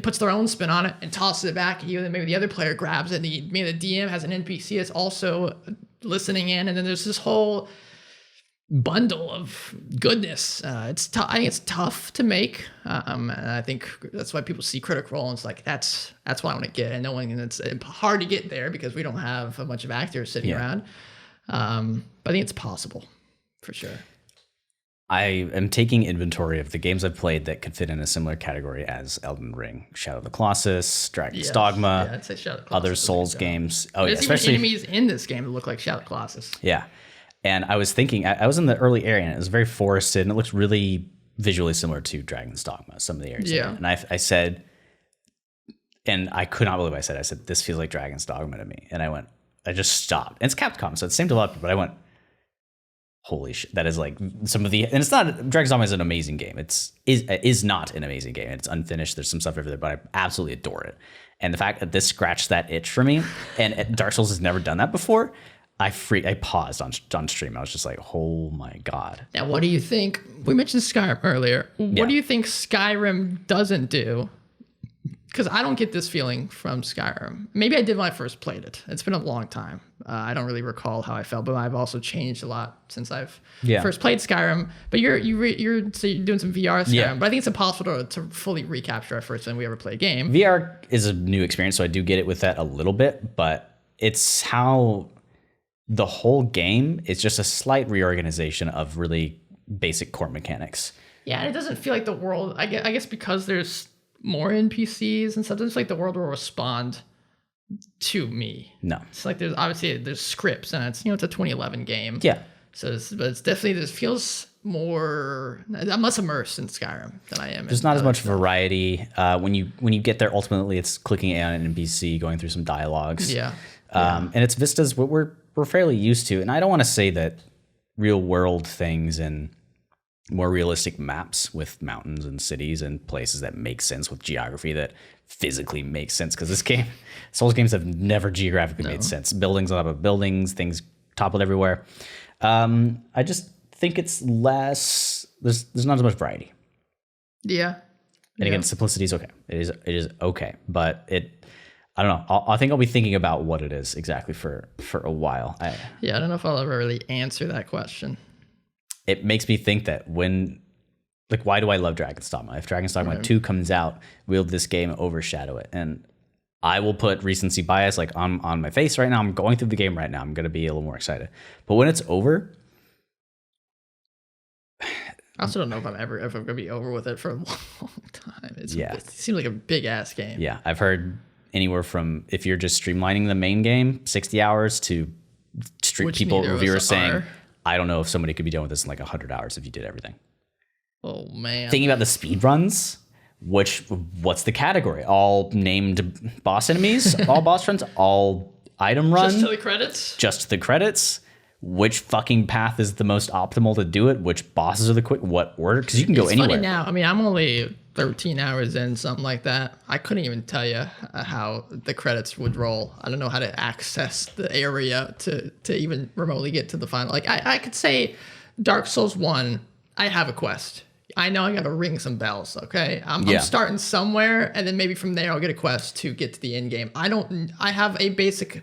puts their own spin on it and tosses it back at you, then maybe the other player grabs it. Maybe the DM has an NPC that's also listening in. And then there's this whole bundle of goodness. I think it's tough to make, and I think that's why people see Critical Role and it's like that's what I want to get, and knowing it's hard to get there because we don't have a bunch of actors sitting around. But I think it's possible for sure. I am taking inventory of the games I've played that could fit in a similar category as Elden Ring, Shadow of the Colossus, Dragon's Dogma, I'd say Shadow of the Colossus, other Souls games. Oh, there's even enemies in this game that look like Shadow of the Colossus. Yeah. And I was thinking, I was in the early area, and it was very forested, and it looks really visually similar to Dragon's Dogma, some of the areas. Yeah. And I said, and I could not believe I said, this feels like Dragon's Dogma to me. And I just stopped. And it's Capcom, so it's same to a lot of people, but I went, holy shit, that is like some of the, and it's not, Dragon's Dogma is an amazing game. It is not an amazing game. It's unfinished. There's some stuff over there, but I absolutely adore it. And the fact that this scratched that itch for me, and Dark Souls has never done that before, I paused on stream. I was just like, oh my God. Now, what do you think? We mentioned Skyrim earlier. What do you think Skyrim doesn't do? Because I don't get this feeling from Skyrim. Maybe I did when I first played it. It's been a long time. I don't really recall how I felt, but I've also changed a lot since I've first played Skyrim. But you're doing some VR Skyrim, but I think it's impossible to fully recapture our first time we ever play a game. VR is a new experience, so I do get it with that a little bit, but it's how the whole game is just a slight reorganization of really basic core mechanics. Yeah, and it doesn't feel like the world, I guess because there's more NPCs and stuff, it's like the world will respond to me. No. It's like there's scripts, and it's it's a 2011 game. Yeah. So it's definitely, this feels more, I'm less immersed in Skyrim than I am. There's not as much variety. When you get there, ultimately it's clicking on an NPC, going through some dialogues. Yeah. And it's vistas what we're fairly used to. And I don't want to say that real world things and more realistic maps with mountains and cities and places that make sense with geography that physically makes sense, because Souls games have never geographically made sense. Buildings on top of buildings, things toppled everywhere. I just think it's less, there's not as much variety. Yeah. And again, simplicity is okay. It is okay, but I don't know. I think I'll be thinking about what it is exactly for a while. I don't know if I'll ever really answer that question. It makes me think that why do I love Dragon's Dogma? If Dragon's Dogma 2 comes out, will this game overshadow it? And I will put recency bias on my face right now. I'm going through the game right now. I'm going to be a little more excited. But when it's over, I also don't know if I'm going to be over with it for a long time. It seems like a big ass game. Yeah, I've heard anywhere from, if you're just streamlining the main game, 60 hours to reviewers saying, I don't know if somebody could be done with this in 100 hours if you did everything. Oh man. Thinking about the speed runs, what's the category? All named boss enemies, all boss runs, all item runs. Just to the credits? Just to the credits. Which fucking path is the most optimal to do it? Which bosses are the quick? What order? Because you can go anywhere. Funny now. I mean, I'm only 13 hours in, something like that. I couldn't even tell you how the credits would roll. I don't know how to access the area to even remotely get to the final. I could say Dark Souls 1, I have a quest. I know I got to ring some bells, okay? I'm starting somewhere, and then maybe from there I'll get a quest to get to the end game. I have a basic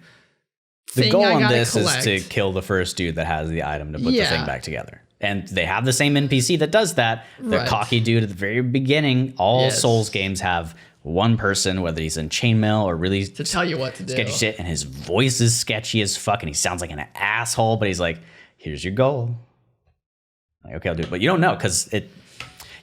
thing. The goal on this collect. is to kill the first dude that has the item to put the thing back together. And they have the same NPC that does that. The cocky dude at the very beginning. All Souls games have one person, whether he's in chainmail or really to tell you what to do. Sketchy shit, and his voice is sketchy as fuck, and he sounds like an asshole, but he's like, here's your goal. Okay, I'll do it. But you don't know, because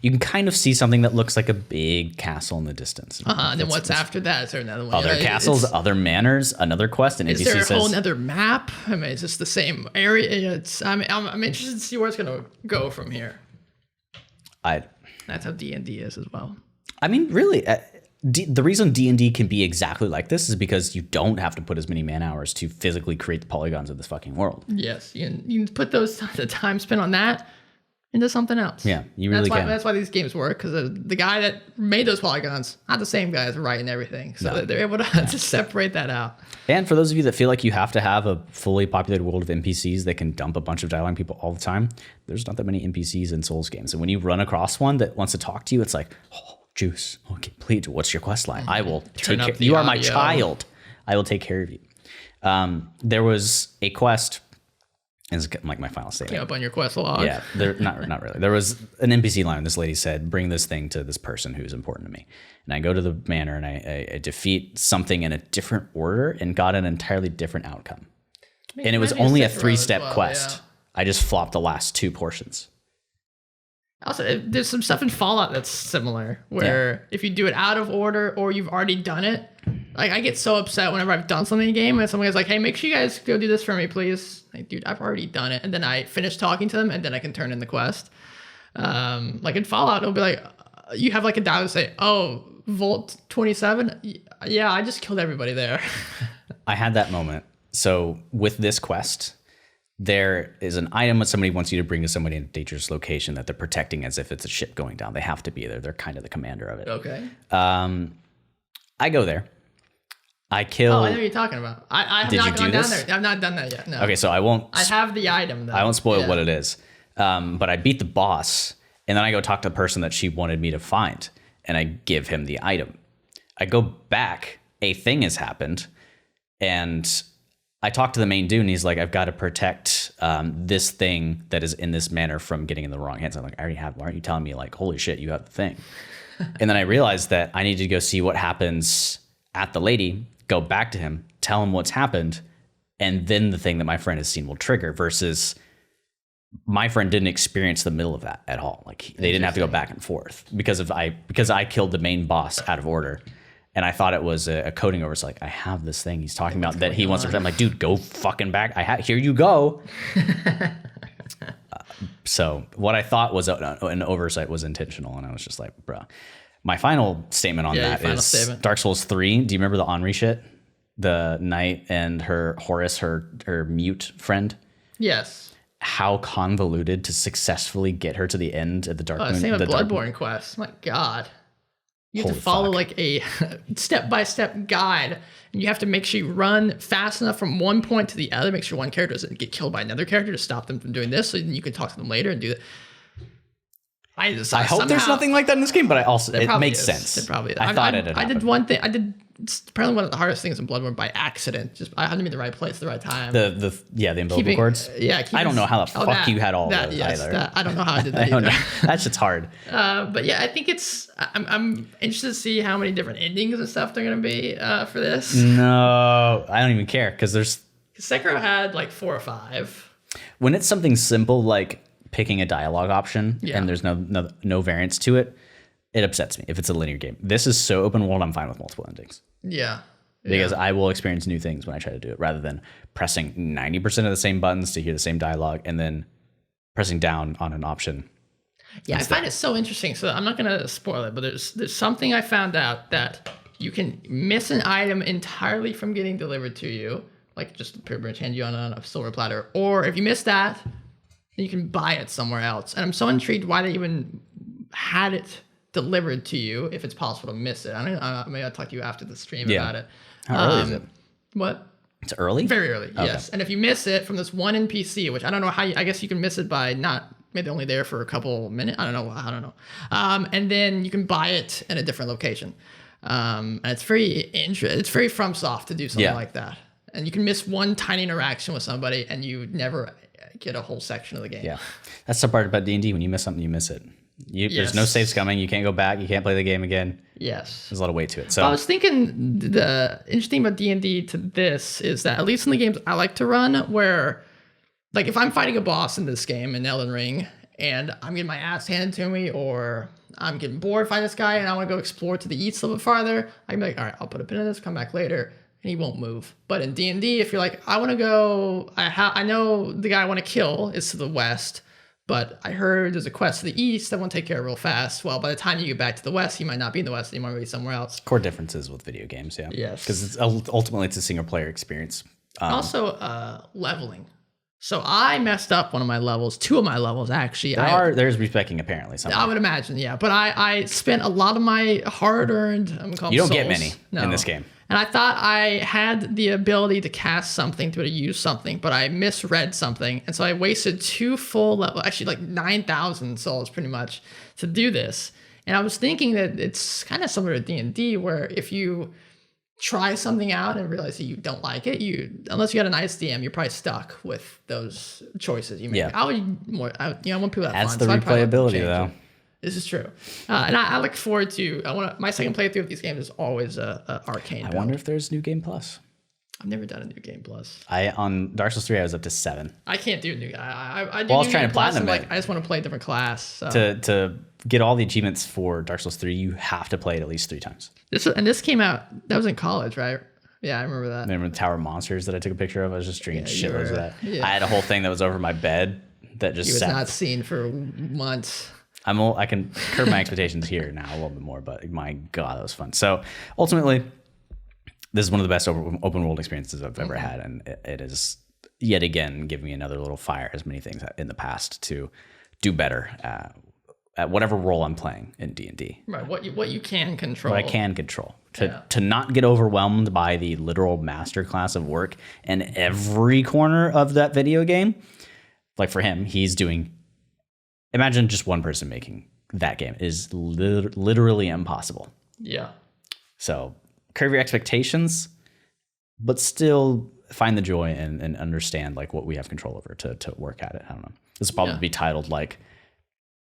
you can kind of see something that looks like a big castle in the distance. And then what's after that? Is there another one? Other castles, other manors, another quest, and is there a whole other map? I mean, is this the same area? I'm interested to see where it's gonna go from here. That's how D&D is as well. I mean, really, the reason D&D can be exactly like this is because you don't have to put as many man hours to physically create the polygons of this fucking world. Yes, you can put the time spent on that into something else. Yeah, you really can. That's why these games work, because the guy that made those polygons, not the same guy as writing everything. So they're able to separate that out. And for those of you that feel like you have to have a fully populated world of NPCs that can dump a bunch of dialogue on people all the time, there's not that many NPCs in Souls games. And when you run across one that wants to talk to you, it's like, oh, juice. Okay, please, what's your quest line? I will take care. You are my child. I will take care of you. There was a quest. Is like my final statement. Up on your quest log. Yeah, not really. There was an NPC line. This lady said, "Bring this thing to this person who's important to me." And I go to the manor and I defeat something in a different order and got an entirely different outcome. And it was only a 3-step quest. Yeah. I just flopped the last 2 portions. Also, there's some stuff in Fallout that's similar, where if you do it out of order or you've already done it, I get so upset whenever I've done something in a game and someone is like, hey, make sure you guys go do this for me, please. Like, dude, I've already done it. And then I finish talking to them and then I can turn in the quest. Like in Fallout, it'll be like, you have like a dial to say, oh, Vault 27? Yeah, I just killed everybody there. I had that moment. So with this quest, there is an item that somebody wants you to bring to somebody in a dangerous location that they're protecting as if it's a ship going down. They have to be there. They're kind of the commander of it. Okay. I go there. I kill. Oh, I know what you're talking about. I have not gone down there. I've not done that yet. No. Okay, so I won't. I have the item though. I won't spoil what it is. But I beat the boss, and then I go talk to the person that she wanted me to find, and I give him the item. I go back. A thing has happened, and I talk to the main dude, and he's like, I've got to protect this thing that is in this manor from getting in the wrong hands. I'm like, I already have. Why aren't you telling me, like, holy shit, you have the thing? And then I realized that I need to go see what happens at the lady, go back to him, tell him what's happened, and then the thing that my friend has seen will trigger, versus my friend didn't experience the middle of that at all. Like, they didn't have to go back and forth because I killed the main boss out of order. And I thought it was a coding over. It's like, I have this thing he's talking about that he wants to. I'm like, dude, go fucking back. Here you go. So what I thought was an oversight was intentional. And I was just like, bro. My final statement on that is Dark Souls 3. Do you remember the Henri shit? The knight and her Horus, her mute friend? Yes. How convoluted to successfully get her to the end at the Dark Moon. Same with Bloodborne quest. My God. You have to follow like a step-by-step guide, and you have to make sure you run fast enough from one point to the other, make sure one character doesn't get killed by another character to stop them from doing this, so then you can talk to them later and do that. I hope there's nothing like that in this game, but it makes is. sense. It probably is. I did one thing. Apparently one of the hardest things in Bloodborne by accident. Just I had to be in the right place at the right time. The umbilical cords. I don't know how the fuck you had all those either. I don't know how I did that either. That shit's hard. But yeah, I think I'm interested to see how many different endings and stuff they're gonna be for this. No, I don't even care because Sekiro had like 4 or 5. When it's something simple like picking a dialogue option and there's no variance to it, it upsets me if it's a linear game. This is so open world, I'm fine with multiple endings. Yeah. Because I will experience new things when I try to do it rather than pressing 90% of the same buttons to hear the same dialogue and then pressing down on an option. Yeah, I find it so interesting. So I'm not going to spoil it, but there's something I found out that you can miss an item entirely from getting delivered to you, like just pretty much hand you on a silver platter. Or if you miss that, you can buy it somewhere else. And I'm so intrigued why they even had it delivered to you if it's possible to miss it. Maybe I'll talk to you after the stream about it. How early is it? What? It's early? Very early, okay. Yes. And if you miss it from this one NPC, which I don't know how I guess you can miss it by not maybe only there for a couple minutes. I don't know. And then you can buy it in a different location. And it's very FromSoft to do something like that. And you can miss one tiny interaction with somebody and you never get a whole section of the game. Yeah. That's the part about D&D. When you miss something, you miss it. There's no saves coming. You can't go back. You can't play the game again. Yes. There's a lot of weight to it. So I was thinking the interesting about D&D to this is that at least in the games I like to run where, like if I'm fighting a boss in this game in Elden Ring and I'm getting my ass handed to me or I'm getting bored fighting this guy and I want to go explore to the east a little bit farther, I can be like, all right, I'll put a pin in this, come back later. And he won't move. But in D&D, if you're like, I want to go, I know the guy I want to kill is to the west, but I heard there's a quest to the east I want to take care of real fast. Well, by the time you get back to the west, he might not be in the west anymore, maybe somewhere else. Core differences with video games, yeah. Yes. Because ultimately it's a single player experience. Also, leveling. So I messed up one of my levels, 2 of my levels actually. There's respecing apparently somewhere. I would imagine, yeah. But I spent a lot of my hard-earned, you don't get many in this game. And I thought I had the ability to cast something, to use something, but I misread something. And so I wasted 2 full levels, actually like 9,000 souls pretty much to do this. And I was thinking that it's kind of similar to D&D where if you try something out and realize that you don't like it, unless you got a nice DM, you're probably stuck with those choices you make. Yeah. I want people to have Adds fun. the replayability though. This is true. And I look forward to, my second playthrough of these games is always a arcane build. I wonder if there's New Game Plus. I've never done a New Game Plus. On Dark Souls 3, I was up to 7. I can't do New Game. I was trying to platinum it. I just want to play a different class. So. To get all the achievements for Dark Souls 3, you have to play it at least 3 times. This came out, that was in college, right? Yeah, I remember that. Remember the Tower of Monsters that I took a picture of? I was just drinking shitloads of that. Yeah. I had a whole thing that was over my bed that just sat. It was not seen for months. I can curb my expectations here now a little bit more, but my God, that was fun. So ultimately, this is one of the best open world experiences I've ever had, and it is yet again giving me another little fire, as many things in the past, to do better at whatever role I'm playing in D&D. Right, what you can control. What I can control. To not get overwhelmed by the literal masterclass of work in every corner of that video game. Like for him, he's doing... Imagine just one person making that game is literally impossible. Yeah. So curb your expectations, but still find the joy and understand like what we have control over to work at it. I don't know. This will probably be titled like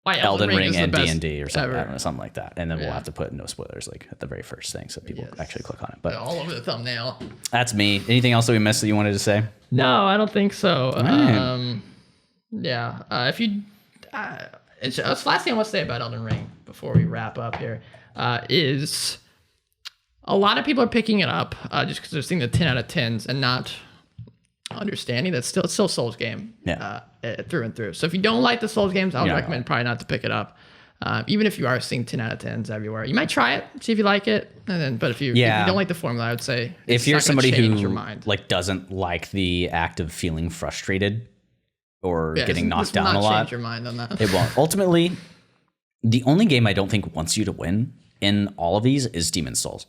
Elden Ring and D&D or something, I don't know, something like that. And then we'll have to put no spoilers like at the very first thing so people actually click on it. But all over the thumbnail. That's me. Anything else that we missed that you wanted to say? No, I don't think so. If you... it's the last thing I want to say about Elden Ring before we wrap up here is a lot of people are picking it up just because they're seeing the 10 out of 10s and not understanding that it's still a Souls game through and through. So if you don't like the Souls games, I would recommend probably not to pick it up. Even if you are seeing 10 out of 10s everywhere, you might try it, see if you like it, but if you don't like the formula, I would say if you're somebody who like doesn't like the act of feeling frustrated or getting knocked down a lot, change your mind on that. It won't. Ultimately, the only game I don't think wants you to win in all of these is Demon's Souls.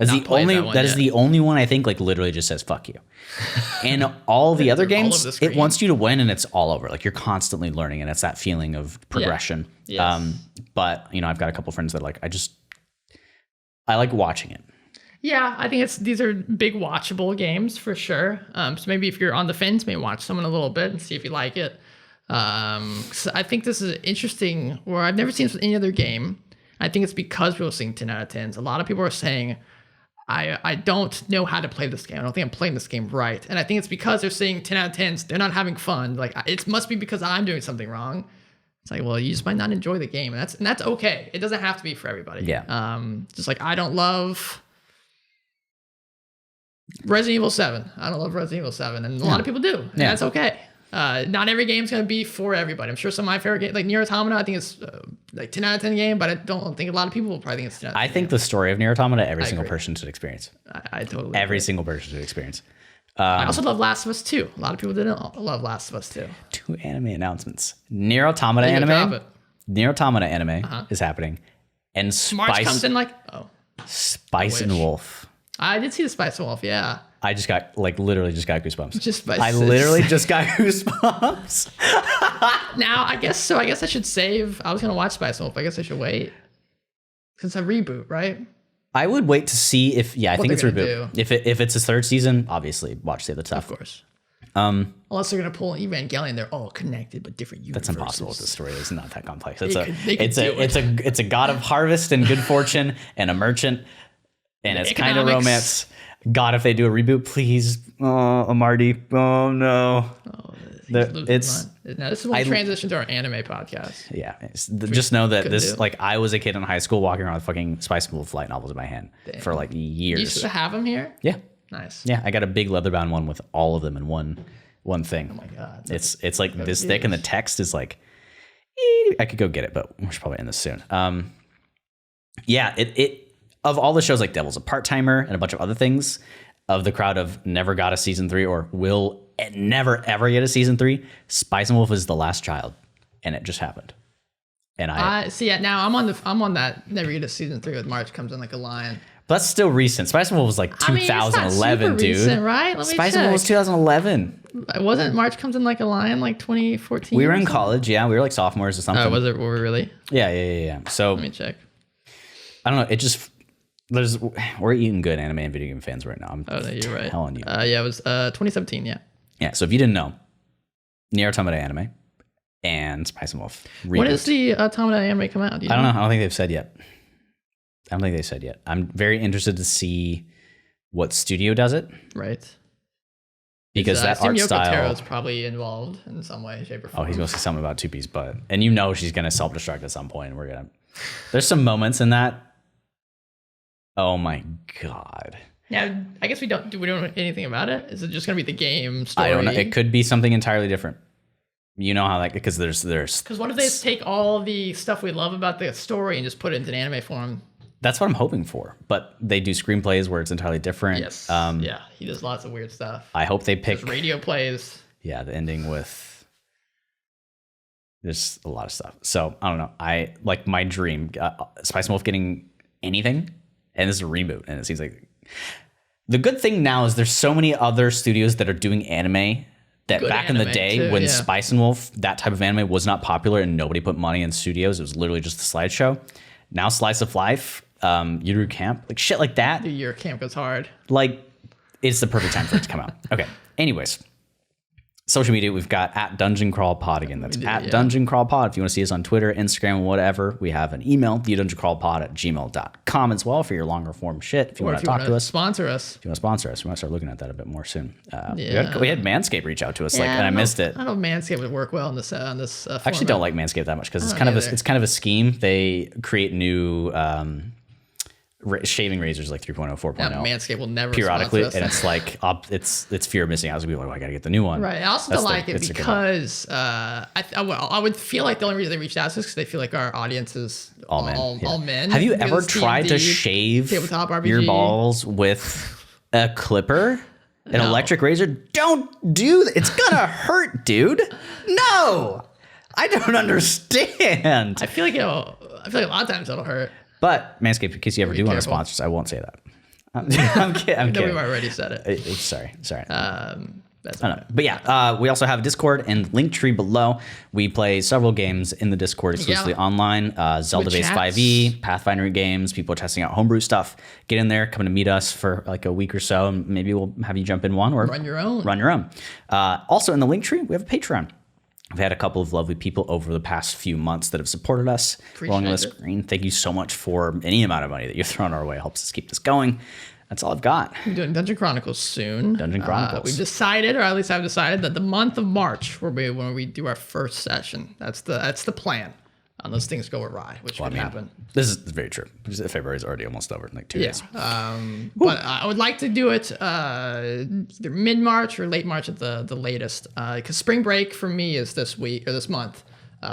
That's not the played only. that one That is yet. the only one I think like literally just says "fuck you." And all the other All over games, the it screen. wants you to win, and it's all over. Like you're constantly learning, and it's that feeling of progression. Yes. But I've got a couple friends that like I like watching it. Yeah, I think these are big watchable games for sure. So maybe if you're on the fence, maybe watch someone a little bit and see if you like it. So I think this is interesting where I've never seen this with any other game. I think it's because people are saying 10 out of 10s. A lot of people are saying, I don't know how to play this game. I don't think I'm playing this game right. And I think it's because they're saying 10 out of 10s. They're not having fun. Like it must be because I'm doing something wrong. It's like, well, you just might not enjoy the game. And that's okay. It doesn't have to be for everybody. Yeah. Just like I don't love Resident Evil 7. I don't love Resident Evil 7. And a lot of people do. And that's okay. Not every game's going to be for everybody. I'm sure some of my favorite games, like Nier Automata, I think it's like 10 out of 10 game, but I don't think a lot of people will probably think it's 10 out of 10. I think the story of Nier Automata, every single agree. person should experience. I totally Every agree. single person should experience. I also love Last of Us 2. A lot of people didn't love Last of Us 2. 2 anime announcements. Nier Automata You go drop anime. it. Nier Automata anime is happening. And March comes in like, Spice and wish. Wolf. I did see the Spice Wolf, yeah. I just got literally just got goosebumps. Just by I literally just got goosebumps. Now, I guess I should save. I was going to watch Spice Wolf. I guess I should wait. Because it's a reboot, right? I would wait to see if I think it's they're reboot. gonna If it's a third season, obviously watch the other stuff. Of course. Unless they're going to pull Evangelion, they're all connected but different universes. That's impossible. The story is not that complex. It's a god of harvest and good fortune and a merchant, and it's kind of Economics. romance. God, if they do a reboot, please. Oh, Amarty. Oh no. It's now this is when we transition to our anime podcast. yeah. Just know that this do. like I was a kid in high school walking around with fucking Spice and Wolf light novels in my hand for like You years. used to have them here? Yeah. Nice. Yeah, I got a big leather bound one with all of them in one thing. Oh my God. It's like this thick, and the text is like, I could go get it, but we should probably end this soon. Yeah, it of all the shows like Devil's a Part-Timer and a bunch of other things, of the crowd of never got a season 3 or will never ever get a season 3, Spice and Wolf is the last child, and it just happened. And I See. Yeah, now I'm on that. Never get a season 3 with March comes in like a lion. but that's still recent. Spice and Wolf was like I mean, it's not 2011, super dude. recent, right? Let me Spice and Wolf was check. 2011. Wasn't March comes in like a lion like 2014? We were or in something? college, yeah. We were like sophomores or something. Oh, was it? Were we really? Yeah. So Let me check. I don't know. It just we're eating good anime and video game fans right now. I'm Oh, no, you're right. telling you. Yeah, it was 2017. Yeah. Yeah. So if you didn't know, Nier Automata anime and Spice and Wolf. When reboot. does the Automata anime come out? Do you I don't know. I don't think they've said yet. I'm very interested to see what studio does it, Right. because that art Yoko style. Taro's probably involved in some way, shape, or form. Oh, he's going to say something about 2P's butt, and she's going to self-destruct at some point. And there's some moments in that. Oh my God. Now, I guess we don't know anything about it. Is it just going to be the game story? I don't know. It could be something entirely different. You know how like because there's Because what if they just take all the stuff we love about the story and just put it into an anime form? that's what I'm hoping for. But they do screenplays where it's entirely different. Yes. Yeah, he does lots of weird stuff. I hope they pick There's radio plays. the ending with there's a lot of stuff. So I don't know. I like my dream Spice and Wolf getting anything, and this is a reboot, and it seems like the good thing now is there's so many other studios that are doing anime that Good back in the anime day too, when yeah. Spice and Wolf, that type of anime was not popular and nobody put money in studios. It was literally just a slideshow. Now Slice of Life, Yuru Camp, like shit like that. The year camp goes hard. Like it's the perfect time for it to come out. Okay. Anyways, social media, we've got at Dungeon Crawl Pod again. That's at Dungeon Crawl Pod. If you want to see us on Twitter, Instagram, whatever, we have an email, thedungeoncrawlpod@gmail.com as well for your longer form shit. If you Or want if to you talk to us. sponsor us. If you want to sponsor us, we might start looking at that a bit more soon. We Yeah. had Manscaped reach out to us, and I missed it. I don't know if Manscaped would work well on this. I actually don't like Manscaped that much because it's kind of a scheme. They create new shaving razors like 3.0, 4.0. Manscaped will never periodically, sponsor us. and it's like it's fear of missing out. I was gonna be like, I gotta get the new one. Right. I also don't like it because I would feel like the only reason they reached out to us is because they feel like our audience is all men. Have you Because ever tried to D&D, shave tabletop RPG. your balls with a clipper? An electric razor? Don't do that. It's gonna hurt, dude. No, I don't understand. I feel like a lot of times it'll hurt. But Manscaped, in case you ever do want to careful. sponsor us, I won't say that. I'm kidding. I'm No, kidding. we've already said it. Sorry. That's I don't know. But yeah, we also have a Discord and Linktree below. We play several games in the Discord exclusively online. Zelda-based 5e, Pathfinder games. People are testing out homebrew stuff. Get in there, come to meet us for like a week or so, and maybe we'll have you jump in one or run your own. Also in the Linktree, we have a Patreon. We've had a couple of lovely people over the past few months that have supported us along the screen. Thank you so much for any amount of money that you've thrown our way. It helps us keep this going. That's all I've got. We're doing Dungeon Chronicles soon. Dungeon Chronicles. We've decided, or at least I've decided, that the month of March will be when we do our first session. That's the plan. Unless things go awry, which could happen. This is very true. February is already almost over in like 2 days. But I would like to do it either mid-March or late March at the latest. Because spring break for me is this week or this month,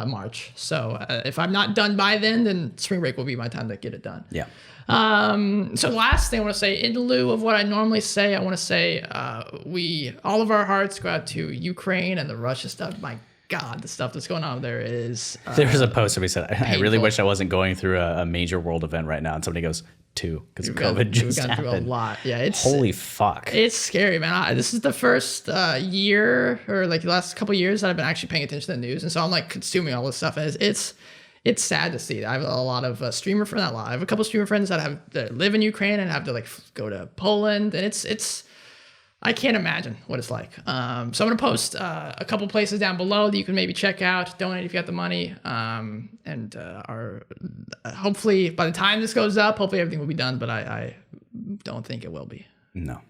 March. So if I'm not done by then spring break will be my time to get it done. Yeah. So last thing I want to say, in lieu of what I normally say, I want to say all of our hearts go out to Ukraine and the Russia stuff. My God, the stuff that's going on there is... there was a post where we said, I really wish I wasn't going through a major world event right now. And somebody goes, because COVID just happened. Through a lot. Yeah, it's... Holy fuck. It's scary, man. This is the first year, or like the last couple of years, that I've been actually paying attention to the news. And so I'm like consuming all this stuff. And it's sad to see. I have a lot of streamer friends. I have a couple of streamer friends that live in Ukraine and have to like go to Poland. And it's I can't imagine what it's like. So I'm going to post a couple places down below that you can maybe check out, donate if you got the money. Hopefully by the time this goes up, hopefully everything will be done, but I don't think it will be. No.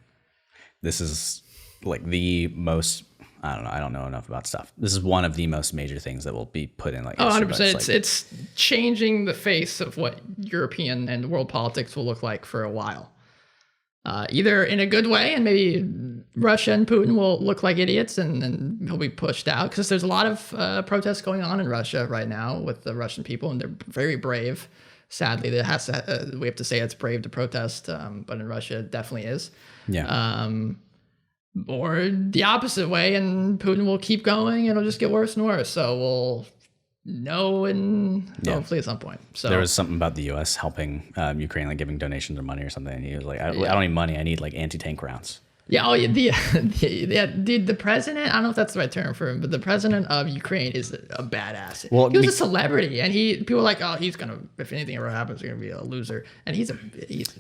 This is like the most, I don't know. I don't know enough about stuff. This is one of the most major things that will be put in like 100%. It's changing the face of what European and world politics will look like for a while. Either in a good way, and maybe Russia and Putin will look like idiots and he'll be pushed out, because there's a lot of protests going on in Russia right now with the Russian people, and they're very brave. Sadly, we have to say it's brave to protest, but in Russia it definitely is. Yeah. Or the opposite way, and Putin will keep going, and it'll just get worse and worse. So we'll know, and hopefully at some point. So there was something about the U.S. helping Ukraine, like giving donations or money or something. And he was like, I don't need money. I need like anti-tank rounds. Yeah. Oh, the president, I don't know if that's the right term for him, but the president of Ukraine is a badass. Well, he was a celebrity, and people were like, oh, he's going to, if anything ever happens, he's going to be a loser. And he's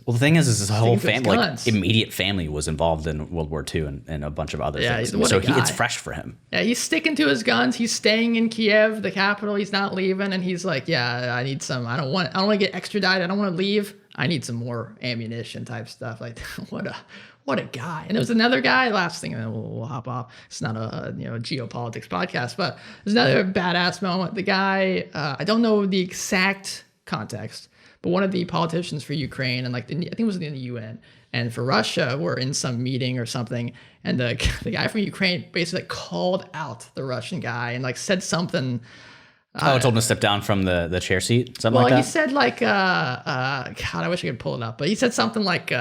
well, the thing is his whole family, like immediate family was involved in World War II and a bunch of other things. So it's fresh for him. Yeah. He's sticking to his guns. He's staying in Kiev, the capital. He's not leaving. And he's like, yeah, I need some, I don't want to get extradited. I don't want to leave. I need some more ammunition type stuff. Like, what a guy. And there was another guy, last thing, and then we'll hop off. It's not a geopolitics podcast, but there's another badass moment. The guy, I don't know the exact context, but one of the politicians for Ukraine, and I think it was in the UN, and for Russia, were in some meeting or something, and the guy from Ukraine basically called out the Russian guy and like said something. Told him to step down from the chair seat, something like that? Well, he said like, God, I wish I could pull it up, but he said something like,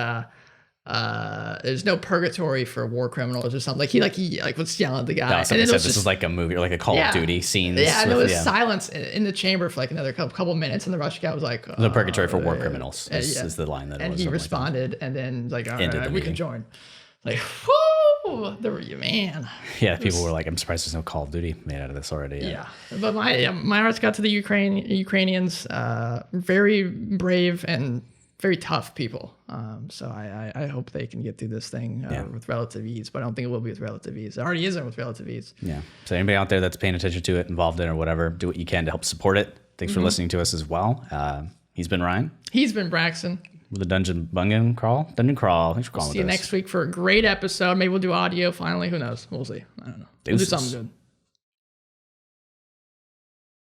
there's no purgatory for war criminals or something. He was yelling at the guy. No, and then this is like a movie or like a Call of Duty scene. Yeah, and there was silence in the chamber for like another couple minutes, and the Russian guy was like, "No purgatory for war criminals." Is the line that. And he responded, and then like, "All right, we can join." Like, whoo, man. Yeah, people were like, "I'm surprised there's no Call of Duty made out of this already." Yeah, but my heart's got to the Ukrainians. Very brave and very tough people. So I hope they can get through this thing with relative ease, but I don't think it will be with relative ease. It already isn't with relative ease. Yeah. So anybody out there that's paying attention to it, involved in it or whatever, do what you can to help support it. Thanks for listening to us as well. He's been Ryan. He's been Braxton. With the Dungeon Crawl. Thanks for calling with us. See you next week for a great episode. Maybe we'll do audio finally. Who knows? We'll see. I don't know. We'll do something good.